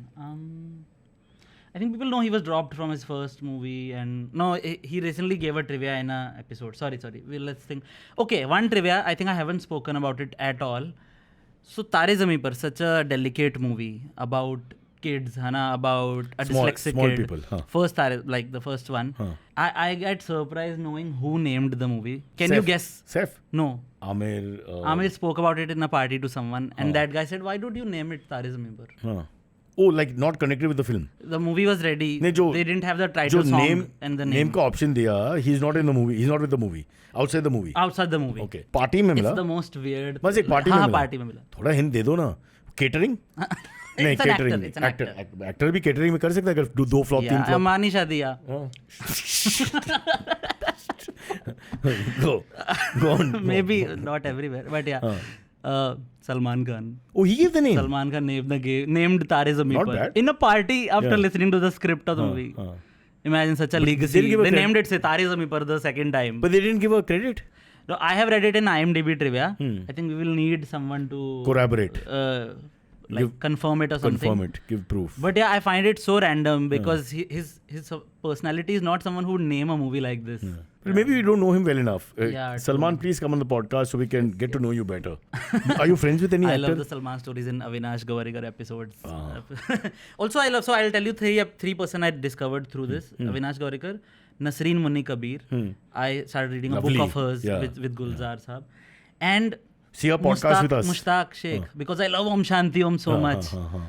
A: I think people know he was dropped from his first movie, and no, he recently gave a trivia in a episode. Sorry. Let's think. Okay, one trivia. I think I haven't spoken about it at all. So Tare Zameen Par, such a delicate movie about kids, about a dyslexic
B: small
A: kid.
B: people, huh.
A: First Tare, like the first one.
B: Huh.
A: I get surprised knowing who named the movie. Can you guess?
B: Saif.
A: No.
B: Amir.
A: Amir spoke about it in a party to someone, and that guy said, "Why don't you name it Tare Zameen Par?"
B: Huh. Oh, like not connected with the film.
A: The movie was ready.
B: नहीं,
A: they didn't have the title
B: जो
A: song
B: name
A: and the name.
B: का option दिया, he's not in the movie. He's not with the movie. Outside the movie.
A: Outside the movie.
B: Okay. Party में मिला.
A: It's the most weird.
B: बस एक party में
A: हाँ,
B: मिला.
A: party में मिला.
B: थोड़ा hint दे दो ना. Catering? नहीं,
A: It's an
B: catering.
A: actor, it's an actor.
B: Actor भी catering में कर सकता है अगर दो flop, तीन
A: Yeah,
B: flop.
A: Amani Shadiya.
B: Go on.
A: Maybe not everywhere, but yeah. Salman Khan.
B: Oh, he gave the name.
A: Salman Khan named Tare Zameen
B: Not
A: Par
B: bad.
A: in a party after
B: Yeah.
A: listening to the script of the movie. Imagine such a legacy.
B: didn't give a
A: They
B: credit.
A: named it Tare Zameen Par the second time.
B: But they didn't give a credit.
A: No, I have read it in IMDb trivia. I think we will need someone to
B: Corroborate.
A: Confirm it or something.
B: Confirm it. Give proof.
A: But yeah, I find it so random because his personality is not someone who would name a movie like this.
B: Well, maybe we don't know him well enough.
A: Yeah,
B: Salman, please come on the podcast so we can get to know you better. Are you friends with any
A: I
B: actor?
A: love the Salman stories in Avinash Gawarikar episodes. Also, I love. So I'll tell you three person I discovered through this. Avinash Gawarikar, Nasreen Munni Kabir. I started reading
B: Lovely.
A: a book of hers
B: Yeah.
A: with Gulzar Sahab, and
B: See a podcast with us.
A: Mushtaq Sheikh, because I love Om Shanti Om so much.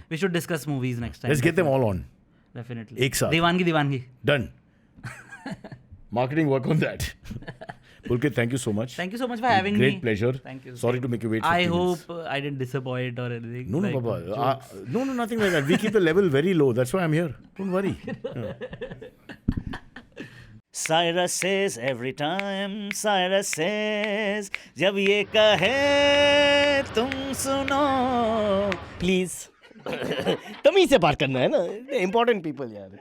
A: We should discuss movies next time.
B: Let's get them all on.
A: Definitely.
B: Ek saath.
A: Diwangi.
B: Done. Marketing work on that. Pulkit, thank you so much.
A: Thank you so much for having me.
B: Great pleasure.
A: Thank you.
B: Sorry to make you wait.
A: I
B: 15
A: hope
B: minutes.
A: I didn't disappoint or anything.
B: No,
A: like,
B: Baba. No, nothing like that. We keep the level very low. That's why I'm here. Don't worry.
D: Cyrus says every time, Cyrus says, जब ये कहे तुम सुनो,
E: please तमीज से बात करना है ना, इम्पोर्टेंट पीपल यार.